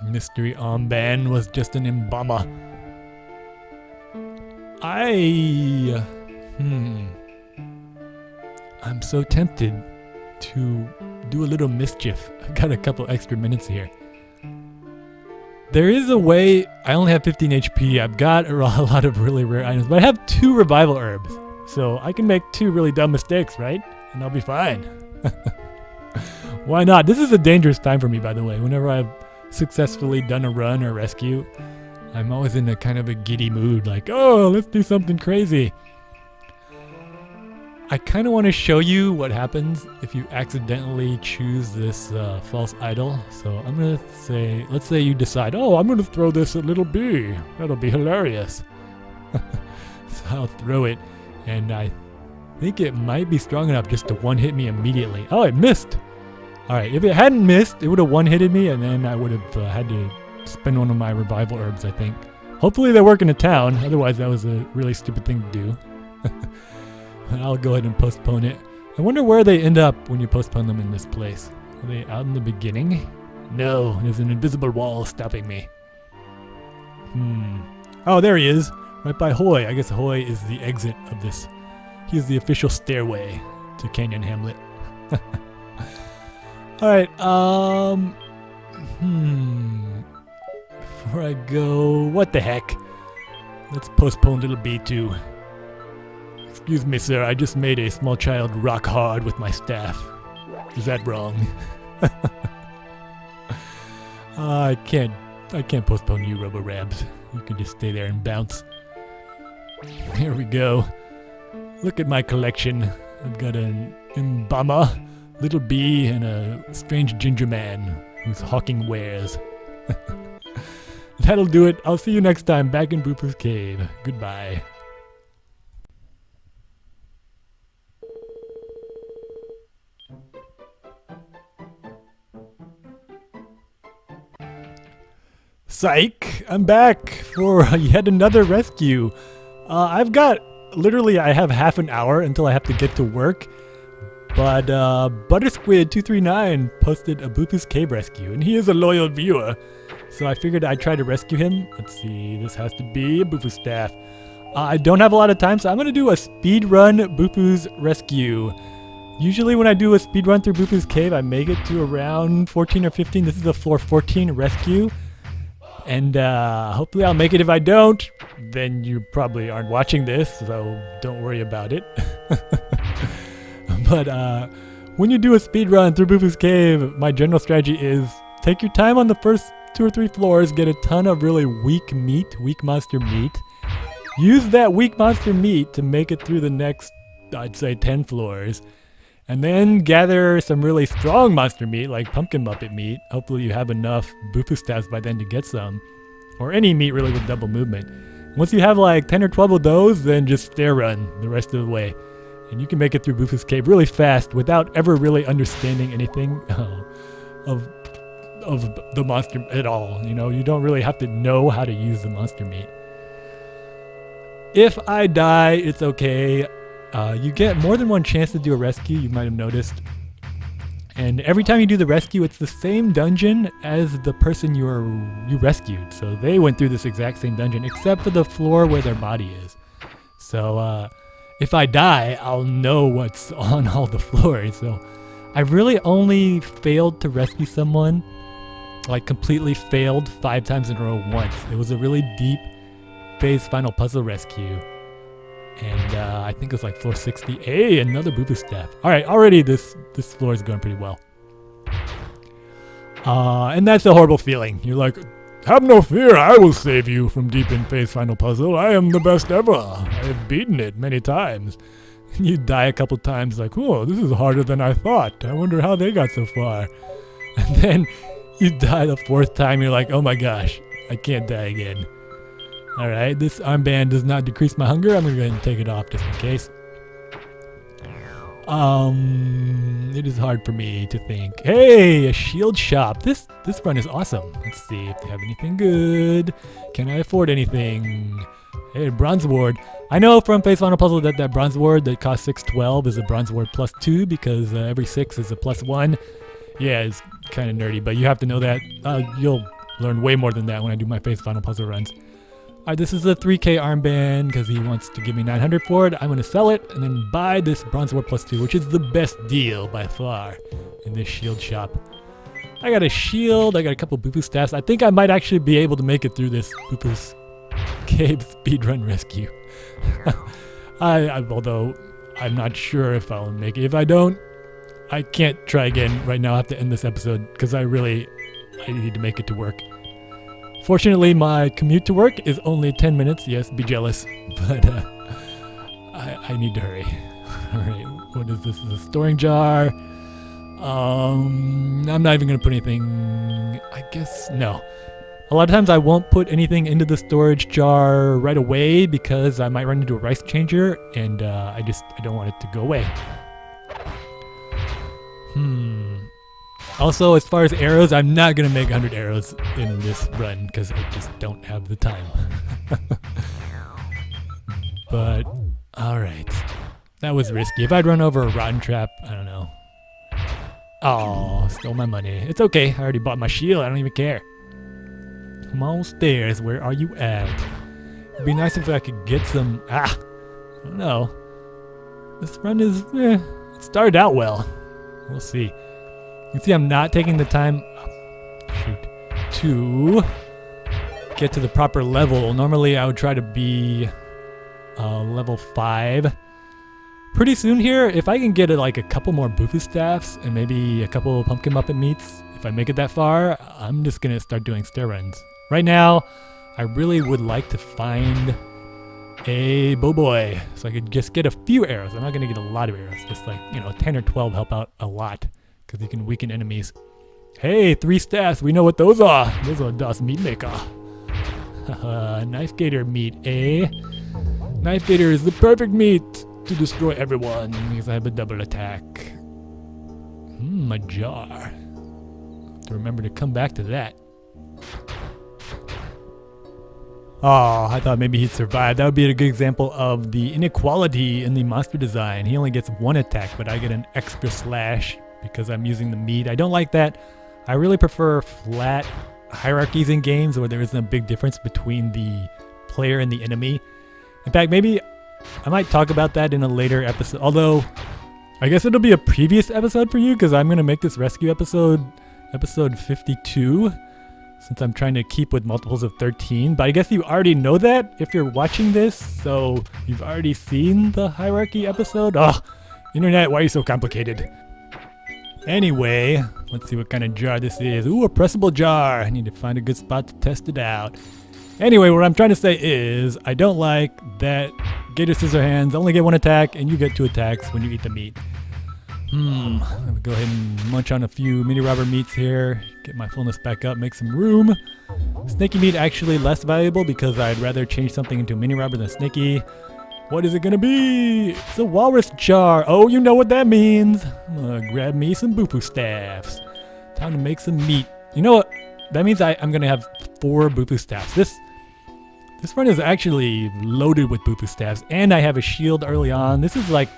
Mystery armband was just an embalmer. I'm so tempted to do a little mischief. I've got a couple extra minutes here. There is a way. I only have 15 HP. I've got a lot of really rare items, but I have 2 revival herbs. So I can make 2 really dumb mistakes, right? And I'll be fine. Why not? This is a dangerous time for me, by the way. Whenever I've successfully done a run or rescue, I'm always in a kind of a giddy mood, like, oh, let's do something crazy. I kind of want to show you what happens if you accidentally choose this false idol. So I'm going to say, let's say you decide, oh, I'm going to throw this at little B. That'll be hilarious. So I'll throw it, and I think it might be strong enough just to one-hit me immediately. Oh, it missed. All right, if it hadn't missed, it would have one-hitted me, and then I would have had to spend one of my revival herbs, I think. Hopefully they work in a town, otherwise that was a really stupid thing to do. I'll go ahead and postpone it. I wonder where they end up when you postpone them in this place. Are they out in the beginning? No, there's an invisible wall stopping me. Oh, there he is, right by Hoy. I guess Hoy is the exit of this. He is the official stairway to Canyon Hamlet. Alright, before I go, what the heck? Let's postpone little B2. Excuse me, sir, I just made a small child rock hard with my staff. Is that wrong? I can't postpone you, Robo-Rabs. You can just stay there and bounce. Here we go. Look at my collection. I've got an embalmer, little bee, and a strange ginger man who's hawking wares. That'll do it. I'll see you next time back in Bufu's cave. Goodbye. Psych! I'm back for yet another rescue. I've got, literally I have half an hour until I have to get to work. But Buttersquid239 posted a Bufu's Cave rescue, and he is a loyal viewer. So I figured I'd try to rescue him. Let's see, this has to be a Bufu staff. I don't have a lot of time, so I'm going to do a speed run Bufu's rescue. Usually when I do a speed run through Bufu's Cave, I make it to around 14 or 15. This is a floor 14 rescue. And hopefully I'll make it. If I don't, then you probably aren't watching this, so don't worry about it. But when you do a speed run through Bufu's Cave, my general strategy is take your time on the first 2 or 3 floors, get a ton of really weak monster meat. Use that weak monster meat to make it through the next, I'd say, 10 floors. And then gather some really strong monster meat, like pumpkin muppet meat. Hopefully you have enough Bufu staffs by then to get some. Or any meat really with double movement. Once you have like 10 or 12 of those, then just stair run the rest of the way. And you can make it through Bufu's Cave really fast without ever really understanding anything of the monster at all. You know, you don't really have to know how to use the monster meat. If I die, it's okay. You get more than one chance to do a rescue, you might have noticed. And every time you do the rescue, it's the same dungeon as the person you rescued. So they went through this exact same dungeon, except for the floor where their body is. So if I die, I'll know what's on all the floors. So I really only failed to rescue someone, like completely failed 5 times in a row once. It was a really deep phase final puzzle rescue. And I think it was like floor 60. Hey, another Bufu staff. All right, already this floor is going pretty well. And that's a horrible feeling. You're like, have no fear, I will save you from deep in phase final puzzle. I am the best ever. I have beaten it many times. You die a couple times like, oh, this is harder than I thought. I wonder how they got so far. And then you die the 4th time. You're like, oh my gosh, I can't die again. Alright, this armband does not decrease my hunger. I'm going to go ahead and take it off just in case. It is hard for me to think. Hey, a shield shop. This run is awesome. Let's see if they have anything good. Can I afford anything? Hey, bronze ward. I know from Face Final Puzzle that bronze ward that costs 612 is a bronze ward +2 because every 6 is a +1. Yeah, it's kind of nerdy, but you have to know that. You'll learn way more than that when I do my Face Final Puzzle runs. Alright, this is a 3K armband because he wants to give me 900 for it. I'm going to sell it and then buy this bronze ward +2, which is the best deal by far in this shield shop. I got a shield, I got a couple Bufu staffs. I think I might actually be able to make it through this Bufu's Cave speedrun rescue. Although I'm not sure if I'll make it. If I don't, I can't try again right now. I have to end this episode because I need to make it to work. Fortunately, my commute to work is only 10 minutes. Yes, be jealous, but I need to hurry. Alright, what is this? This is a storing jar. I'm not even going to put anything, I guess, no. A lot of times I won't put anything into the storage jar right away because I might run into a rice changer and I don't want it to go away. Also, as far as arrows, I'm not going to make 100 arrows in this run because I just don't have the time. But, alright. That was risky. If I'd run over a rotten trap, I don't know. Oh, stole my money. It's okay. I already bought my shield. I don't even care. Come on stairs. Where are you at? It'd be nice if I could get some... I don't know. This run is... it started out well. We'll see. You can see I'm not taking the time to get to the proper level. Normally I would try to be level 5. Pretty soon here, if I can get like a couple more Bufu staffs and maybe a couple pumpkin muppet meats, if I make it that far, I'm just going to start doing stair runs. Right now, I really would like to find a boy so I could just get a few arrows. I'm not going to get a lot of arrows, just like, 10 or 12 help out a lot. Because you can weaken enemies. Hey, 3 staffs. We know what those are. Those are Das Meat Maker. Knife Gator meat, eh? Knife Gator is the perfect meat to destroy everyone because I have a double attack. A jar. Have to remember to come back to that. Oh, I thought maybe he'd survive. That would be a good example of the inequality in the monster design. He only gets 1 attack, but I get an extra slash because I'm using the meat. I don't like that. I really prefer flat hierarchies in games where there isn't a big difference between the player and the enemy. In fact, maybe I might talk about that in a later episode. Although, I guess it'll be a previous episode for you because I'm going to make this rescue episode 52 since I'm trying to keep with multiples of 13. But I guess you already know that if you're watching this. So you've already seen the hierarchy episode. Oh, internet, why are you so complicated? Anyway, let's see what kind of jar this is. Ooh, a pressable jar. I need to find a good spot to test it out. Anyway, what I'm trying to say is I don't like that Gator Scissorhands only get 1 attack and you get 2 attacks when you eat the meat. I'm gonna go ahead and munch on a few mini robber meats here, get my fullness back up, make some room. Snaky meat actually less valuable because I'd rather change something into a mini robber than snaky. What is it gonna be? It's a walrus jar. Oh, you know what that means. I'm gonna grab me some Bufu staffs. Time to make some meat. You know what? That means I'm gonna have 4 Bufu staffs. This run is actually loaded with Bufu staffs, and I have a shield early on. This is like,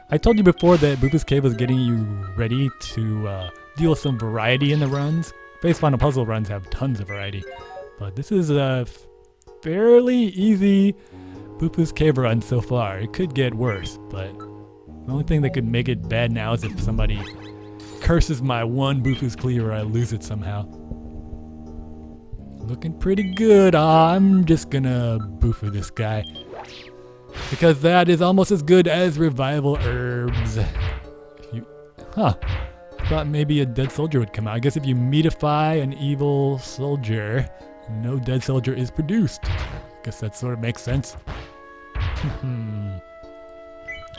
I told you before that Bufu's Cave was getting you ready to deal with some variety in the runs. Face Final Puzzle runs have tons of variety, but this is a fairly easy Bufu's Cave run so far. It could get worse, but the only thing that could make it bad now is if somebody curses my 1 Bufu's Cleaver or I lose it somehow. Looking pretty good. I'm just gonna Bufu this guy because that is almost as good as revival herbs. I thought maybe a dead soldier would come out. I guess if you meatify an evil soldier, no dead soldier is produced. Guess that sort of makes sense. Might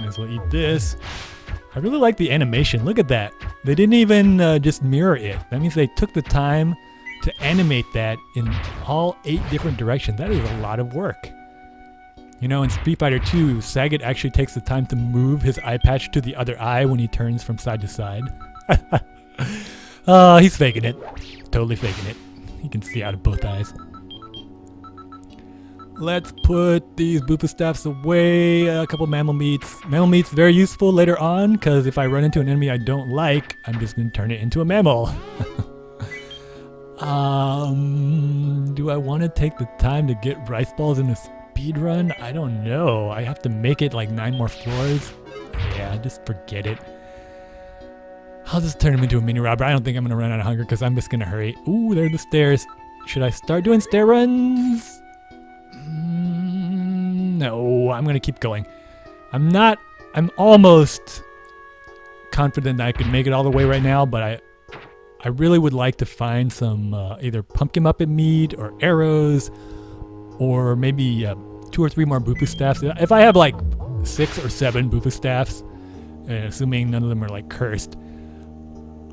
as well eat this. I really like the animation. Look at that. They didn't even just mirror it. That means they took the time to animate that in all 8 different directions. That is a lot of work. You know, in Street Fighter 2, Sagat actually takes the time to move his eye patch to the other eye when he turns from side to side. He's faking it. Totally faking it. He can see out of both eyes. Let's put these Bufu staffs away. A couple mammal meats. Mammal meat's very useful later on, because if I run into an enemy I don't like, I'm just going to turn it into a mammal. Do I want to take the time to get rice balls in a speed run? I don't know. I have to make it like 9 more floors. Yeah, just forget it. I'll just turn him into a mini robber. I don't think I'm going to run out of hunger because I'm just going to hurry. Ooh, there are the stairs. Should I start doing stair runs? No, I'm going to keep going. I'm almost confident that I could make it all the way right now, but I really would like to find some either pumpkin muppet meat or arrows, or maybe 2 or 3 more Bufu staffs. If I have like 6 or 7 Bufu staffs, assuming none of them are like cursed,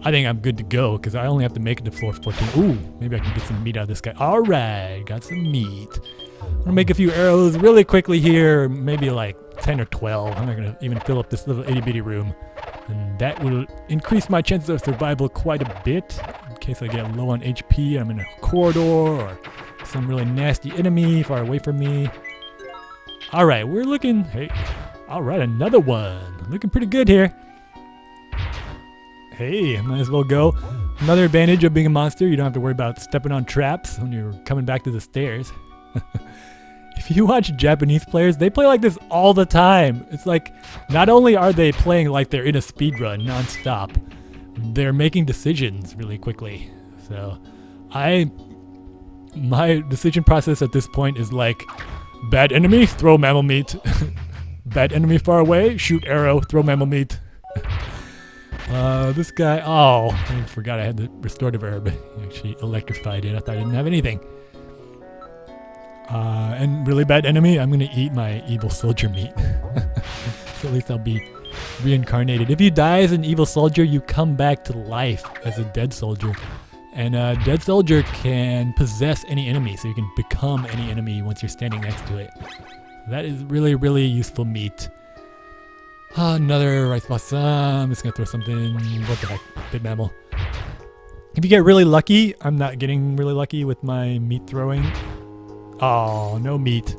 I think I'm good to go because I only have to make it to floor 14. Ooh, maybe I can get some meat out of this guy. All right, got some meat. I'm gonna make a few arrows really quickly here, maybe like 10 or 12. I'm not gonna even fill up this little itty bitty room. And that will increase my chances of survival quite a bit in case I get low on HP. I'm in a corridor or some really nasty enemy far away from me. All right, we're looking, hey, all right, another one. Looking pretty good here. Hey, might as well go. Another advantage of being a monster, you don't have to worry about stepping on traps when you're coming back to the stairs. If you watch Japanese players, they play like this all the time. It's like, not only are they playing like they're in a speed run non-stop, they're making decisions really quickly. So, my decision process at this point is like, bad enemy, throw mammal meat. Bad enemy far away, shoot arrow, throw mammal meat. This guy, oh, I forgot I had the restorative herb. He actually electrified it. I thought I didn't have anything. And really bad enemy, I'm gonna eat my evil soldier meat. So at least I'll be reincarnated. If you die as an evil soldier, you come back to life as a dead soldier. And a dead soldier can possess any enemy, so you can become any enemy once you're standing next to it. That is really, really useful meat. Another rice blossom. I'm just gonna throw something. What the heck? Big mammal. If you get really lucky, I'm not getting really lucky with my meat throwing. Oh, no meat.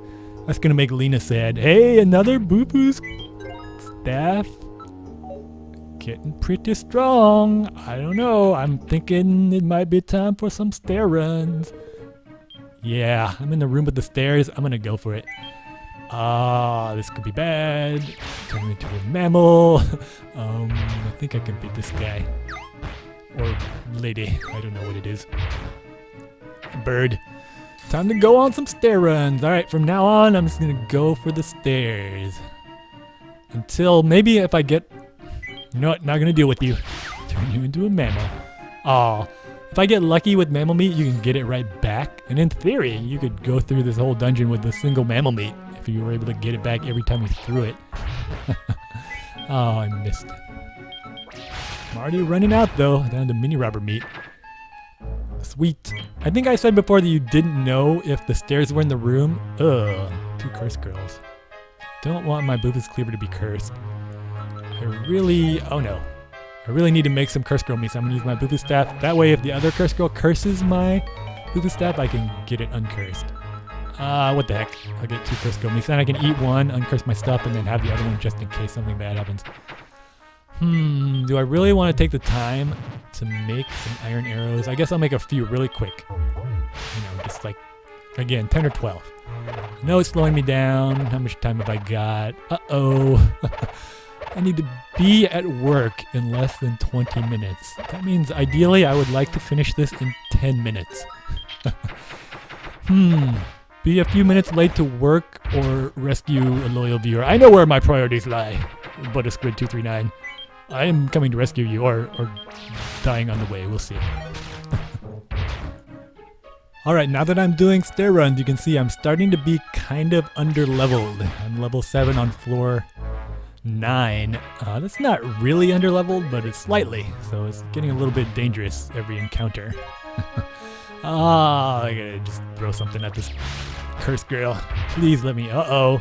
That's gonna make Lena sad. Hey, another Bufu's staff. Getting pretty strong. I don't know. I'm thinking it might be time for some stair runs. Yeah, I'm in the room with the stairs. I'm gonna go for it. This could be bad. Turn me into a mammal. I think I can beat this guy. Or lady. I don't know what it is. Bird. Time to go on some stair runs. Alright, from now on, I'm just gonna go for the stairs. Until maybe if I get... You know what? Not gonna deal with you. Turn you into a mammal. Aw. If I get lucky with mammal meat, you can get it right back. And in theory, you could go through this whole dungeon with a single mammal meat. If you were able to get it back every time you threw it. Oh, I missed. I'm already running out though. Down to mini robber meat. Sweet. I think I said before that you didn't know if the stairs were in the room. Ugh. 2 cursed girls. Don't want my Bufu's cleaver to be cursed. I really need to make some cursed girl meat, so I'm gonna use my Bufu staff. That way if the other cursed girl curses my Bufu staff, I can get it uncursed. What the heck? I'll get 2 cursed girl meats, then I can eat one, uncurse my stuff, and then have the other one just in case something bad happens. Do I really want to take the time to make some iron arrows? I guess I'll make a few really quick. You know, just like, again, 10 or 12. No, it's slowing me down. How much time have I got? Uh-oh. I need to be at work in less than 20 minutes. That means ideally I would like to finish this in 10 minutes. Be a few minutes late to work or rescue a loyal viewer. I know where my priorities lie. But a Squid 239. I am coming to rescue you, or dying on the way. We'll see. Alright, now that I'm doing stair runs, you can see I'm starting to be kind of under-leveled. I'm level 7 on floor 9. That's not really under-leveled, but it's slightly. So it's getting a little bit dangerous every encounter. I gotta just throw something at this cursed girl. Please let me. Uh-oh.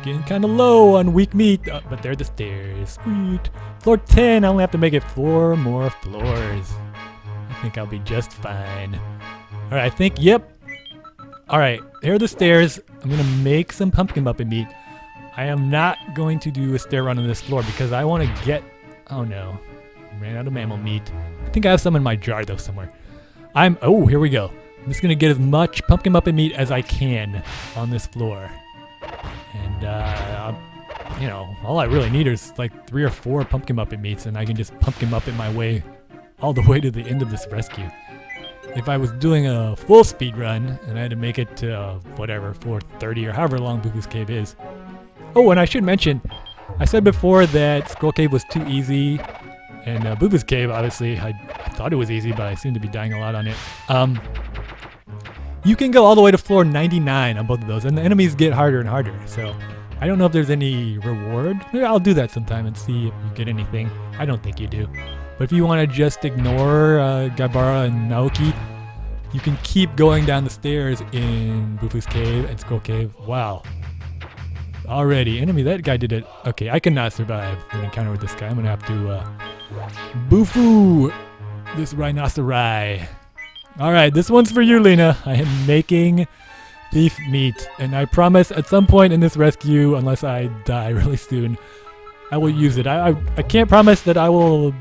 Getting kind of low on weak meat, but there are the stairs. Sweet. Floor 10, I only have to make it 4 more floors. I think I'll be just fine. Alright, I think, yep. Alright, here are the stairs. I'm going to make some pumpkin muppet meat. I am not going to do a stair run on this floor because I want to get... Oh no. Ran out of mammal meat. I think I have some in my jar though somewhere. Oh, here we go. I'm just going to get as much pumpkin muppet meat as I can on this floor. And, you know, all I really need is like 3 or 4 pumpkin muppet meats and I can just pumpkin muppet my way all the way to the end of this rescue. If I was doing a full speed run and I had to make it to whatever, 4:30 or however long Bufu's Cave is. Oh, and I should mention, I said before that Scroll Cave was too easy, and Bufu's Cave, obviously, I thought it was easy, but I seem to be dying a lot on it. You can go all the way to floor 99 on both of those, and the enemies get harder and harder, so I don't know if there's any reward. Maybe I'll do that sometime and see if you get anything. I don't think you do. But if you want to just ignore Gaibara and Naoki, you can keep going down the stairs in Bufu's Cave and Scroll Cave. Wow. Already, enemy, that guy did it. Okay, I cannot survive an encounter with this guy. I'm going to have to Bufu this rhinoceri. Alright, this one's for you, Lena. I am making thief meat. And I promise at some point in this rescue, unless I die really soon, I will use it. I can't promise that I will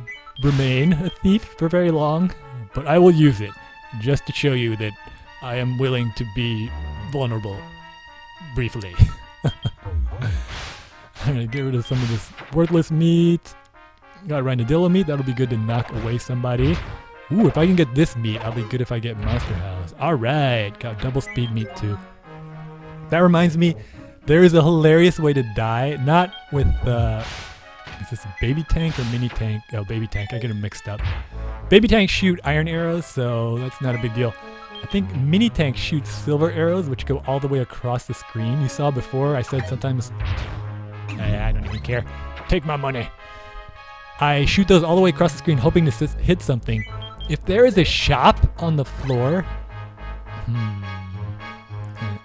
remain a thief for very long, but I will use it just to show you that I am willing to be vulnerable briefly. I'm gonna get rid of some of this worthless meat. Got rhinodillo meat, that'll be good to knock away somebody. Ooh, if I can get this meat, I'll be good if I get Monster House. Alright, got double speed meat too. That reminds me, there is a hilarious way to die, not with is this a baby tank or mini tank? Oh, baby tank. I get them mixed up. Baby tanks shoot iron arrows, so that's not a big deal. I think mini tank shoots silver arrows, which go all the way across the screen. You saw before, I said sometimes... I don't even care. Take my money. I shoot those all the way across the screen, hoping to hit something. If there is a shop on the floor...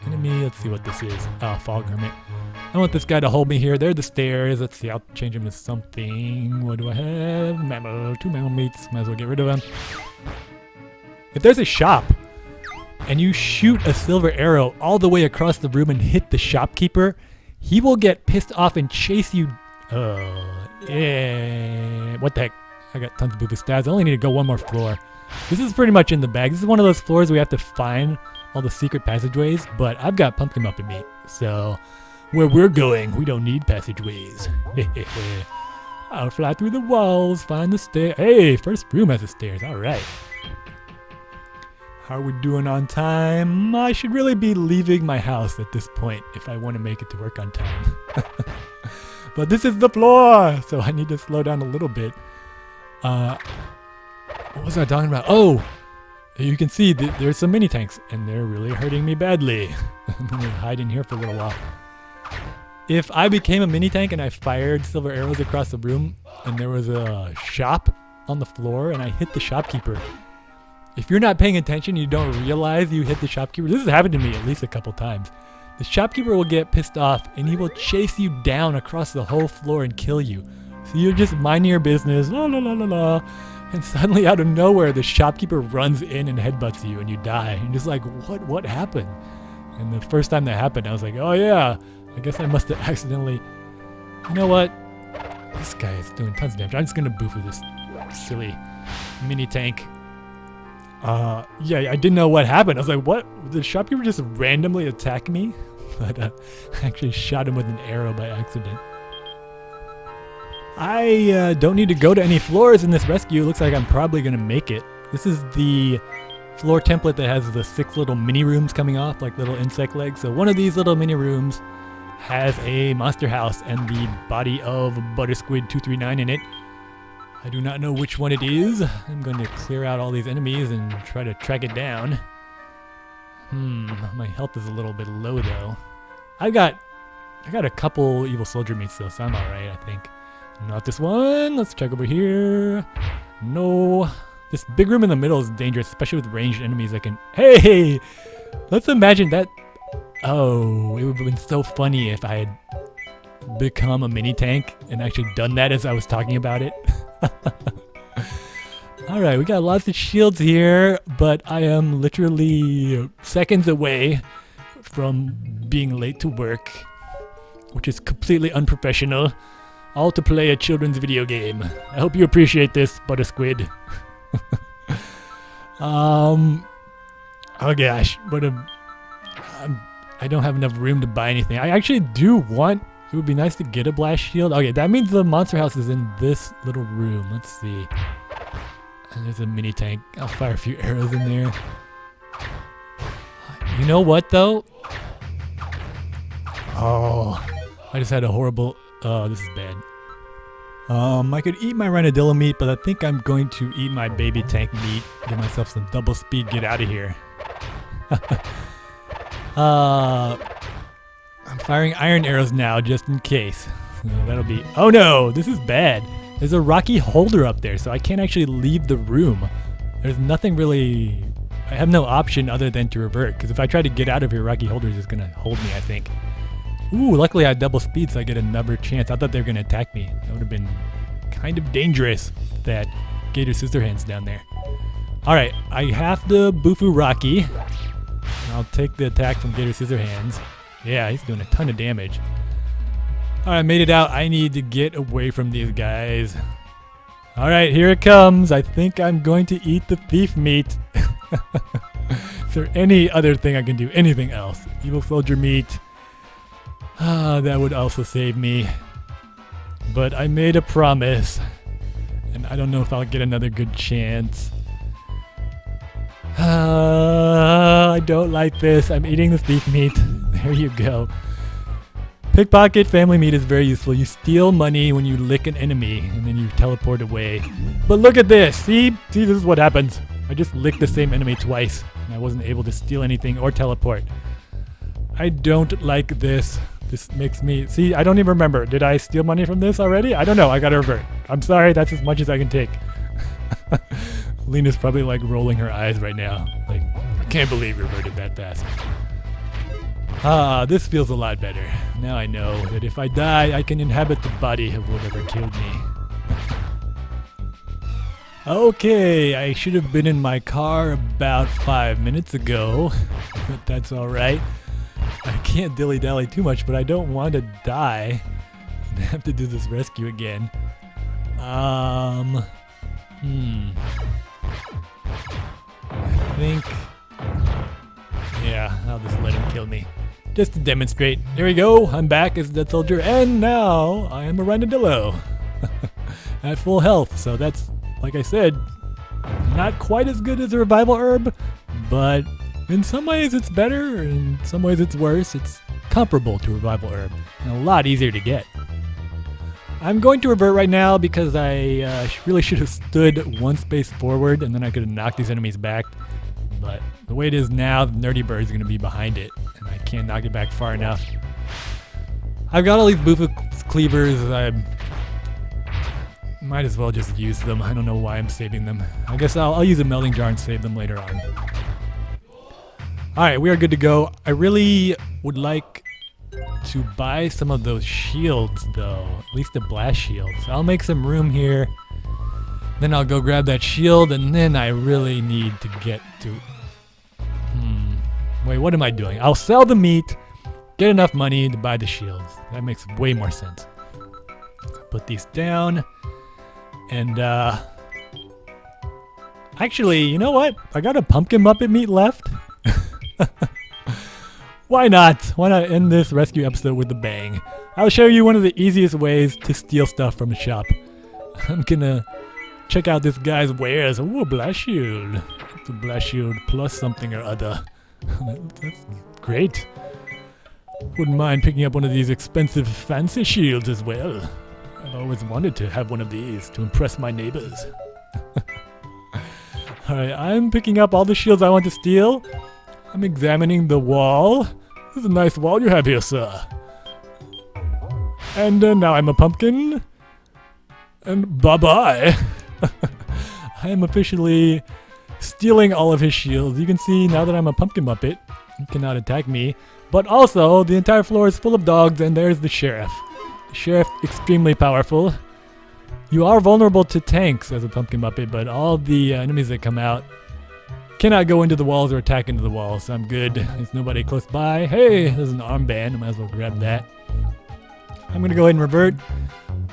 Enemy, let's see what this is. Oh, Fog Hermit. I want this guy to hold me here. There are the stairs. Let's see, I'll change him to something. What do I have? Mammal. 2 mammal meats. Might as well get rid of him. If there's a shop, and you shoot a silver arrow all the way across the room and hit the shopkeeper, he will get pissed off and chase you. Oh, yeah. What the heck? I got tons of Bufu stats. I only need to go 1 more floor. This is pretty much in the bag. This is one of those floors we have to find all the secret passageways, but I've got pumpkin muppet meat, so... Where we're going, we don't need passageways. I'll fly through the walls, find the stair. Hey, first room has the stairs. All right. How are we doing on time? I should really be leaving my house at this point if I want to make it to work on time. But this is the floor, so I need to slow down a little bit. What was I talking about? Oh, you can see there's some mini tanks, and they're really hurting me badly. I'm going to hide in here for a little while. If I became a mini tank and I fired silver arrows across the room and there was a shop on the floor and I hit the shopkeeper, if you're not paying attention, you don't realize you hit the shopkeeper. This has happened to me at least a couple times. The shopkeeper will get pissed off and he will chase you down across the whole floor and kill you. So you're just minding your business, la la la la la, and suddenly out of nowhere the shopkeeper runs in and headbutts you and you die. You're just like, what happened? And the first time that happened, I was like, oh yeah, I guess I must have accidentally... You know what? This guy is doing tons of damage. I'm just going to Bufu this silly mini tank. Yeah, I didn't know what happened. I was like, what? Did the shopkeeper just randomly attack me? But I actually shot him with an arrow by accident. I don't need to go to any floors in this rescue. It looks like I'm probably going to make it. This is the floor template that has the 6 little mini rooms coming off, like little insect legs. So one of these little mini rooms has a monster house and the body of Buttersquid 239 in it. I do not know which one it is. I'm going to clear out all these enemies and try to track it down. My health is a little bit low though. I got a couple evil soldier meats though, so I'm alright, I think. Not this one. Let's check over here. No. This big room in the middle is dangerous, especially with ranged enemies that can... Hey! Let's imagine that... Oh, it would have been so funny if I had become a mini tank and actually done that as I was talking about it. Alright, we got lots of shields here, but I am literally seconds away from being late to work, which is completely unprofessional. All to play a children's video game. I hope you appreciate this, Butter Squid. Oh gosh, but I don't have enough room to buy anything. I actually do want, it would be nice to get a blast shield. Okay, that means the monster house is in this little room. Let's see. And there's a mini tank. I'll fire a few arrows in there. You know what though? Oh, I just had a horrible, oh, this is bad. I could eat my rhinodilla meat, but I think I'm going to eat my baby tank meat. Give myself some double speed, get out of here. I'm firing iron arrows now, just in case. So that'll be, oh no, this is bad. There's a rocky holder up there, so I can't actually leave the room. There's nothing really, I have no option other than to revert, because if I try to get out of here, rocky holders is gonna hold me, I think. Ooh, luckily I had double speed, so I get another chance. I thought they were gonna attack me. That would have been kind of dangerous, that Gator Scissorhands down there. Alright, I have the Bufu Rocky. I'll take the attack from Gator Scissorhands. Yeah, he's doing a ton of damage. Alright, made it out. I need to get away from these guys. Alright, here it comes. I think I'm going to eat the thief meat. Is there any other thing I can do? Anything else? Evil soldier meat. That would also save me. But I made a promise. And I don't know if I'll get another good chance. I don't like this. I'm eating the thief meat. There you go. Pickpocket family meat is very useful. You steal money when you lick an enemy and then you teleport away. But look at this. See, this is what happens. I just licked the same enemy twice and I wasn't able to steal anything or teleport. I don't like this. This makes me, see, I don't even remember. Did I steal money from this already? I don't know. I gotta revert. I'm sorry. That's as much as I can take. Lena's probably like rolling her eyes right now. Like, I can't believe you reverted that fast. This feels a lot better. Now I know that if I die, I can inhabit the body of whatever killed me. Okay, I should have been in my car about 5 minutes ago, but that's alright. I can't dilly-dally too much, but I don't want to die and have to do this rescue again. I think, yeah, I'll just let him kill me. Just to demonstrate. There we go, I'm back as a dead soldier, and now I am a Rhinodillo. At full health, so that's, like I said, not quite as good as a revival herb, but in some ways it's better, in some ways it's worse. It's comparable to revival herb, and a lot easier to get. I'm going to revert right now because I really should have stood one space forward and then I could have knocked these enemies back. But the way it is now, the nerdy bird is going to be behind it and I can't knock it back far enough. I've got all these Bufu cleavers. I might as well just use them. I don't know why I'm saving them. I guess I'll use a melting jar and save them later on. Alright, we are good to go. I really would like to buy some of those shields though, at least the blast shields. I'll make some room here, then I'll go grab that shield, and then I really need to get to, wait, what am I doing? I'll sell the meat, get enough money to buy the shields. That makes way more sense. Put these down, and actually, you know what? I got a pumpkin Muppet meat left. Why not? Why not end this rescue episode with a bang? I'll show you one of the easiest ways to steal stuff from a shop. I'm gonna check out this guy's wares. Ooh, a blast shield. It's a blast shield plus something or other. That's great. Wouldn't mind picking up one of these expensive fancy shields as well. I've always wanted to have one of these to impress my neighbors. Alright, I'm picking up all the shields I want to steal. I'm examining the wall. This is a nice wall you have here, sir. And now I'm a pumpkin. And bye-bye. I am officially stealing all of his shields. You can see now that I'm a pumpkin Muppet, he cannot attack me. But also, the entire floor is full of dogs, and there's the sheriff. Sheriff, extremely powerful. You are vulnerable to tanks as a Pumpkin Muppet, but all the enemies that come out cannot go into the walls or attack into the walls. So I'm good. There's nobody close by. Hey, there's an armband. I might as well grab that. I'm going to go ahead and revert.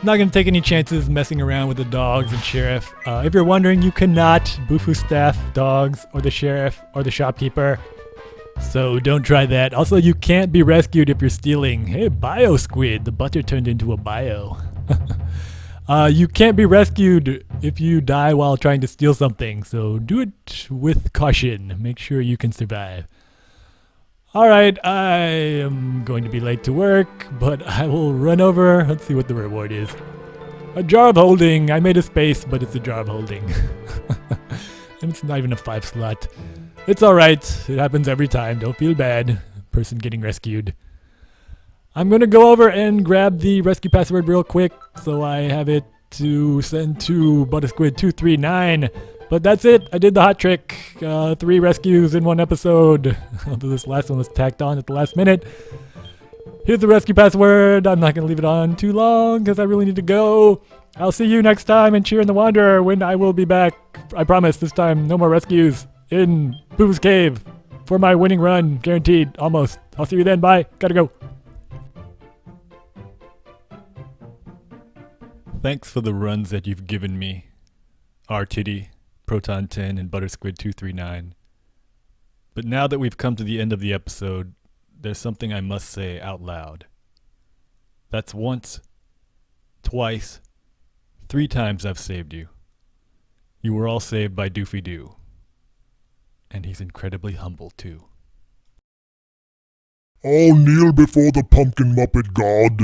Not going to take any chances messing around with the dogs and sheriff. If you're wondering, you cannot Bufu staff dogs or the sheriff or the shopkeeper. So don't try that. Also, you can't be rescued if you're stealing. Hey, bio squid. The butter turned into a bio. You can't be rescued if you die while trying to steal something. So do it with caution. Make sure you can survive. Alright, I am going to be late to work, but I will run over. Let's see what the reward is. A jar of holding. I made a space, but it's a jar of holding. And it's not even a 5 slot. It's alright. It happens every time. Don't feel bad. Person getting rescued. I'm going to go over and grab the rescue password real quick so I have it to send to ButterSquid239. But that's it. I did the hot trick. 3 rescues in 1 episode. Although this last one was tacked on at the last minute. Here's the rescue password. I'm not going to leave it on too long because I really need to go. I'll see you next time in Shiren the Wanderer when I will be back. I promise this time no more rescues in Bufu's Cave for my winning run. Guaranteed. Almost. I'll see you then. Bye. Gotta go. Thanks for the runs that you've given me, R-Titty, Proton 10, and ButterSquid239. But now that we've come to the end of the episode, there's something I must say out loud. That's once, twice, 3 times I've saved you. You were all saved by Doofy Doo. And he's incredibly humble too. I'll kneel before the Pumpkin Muppet God.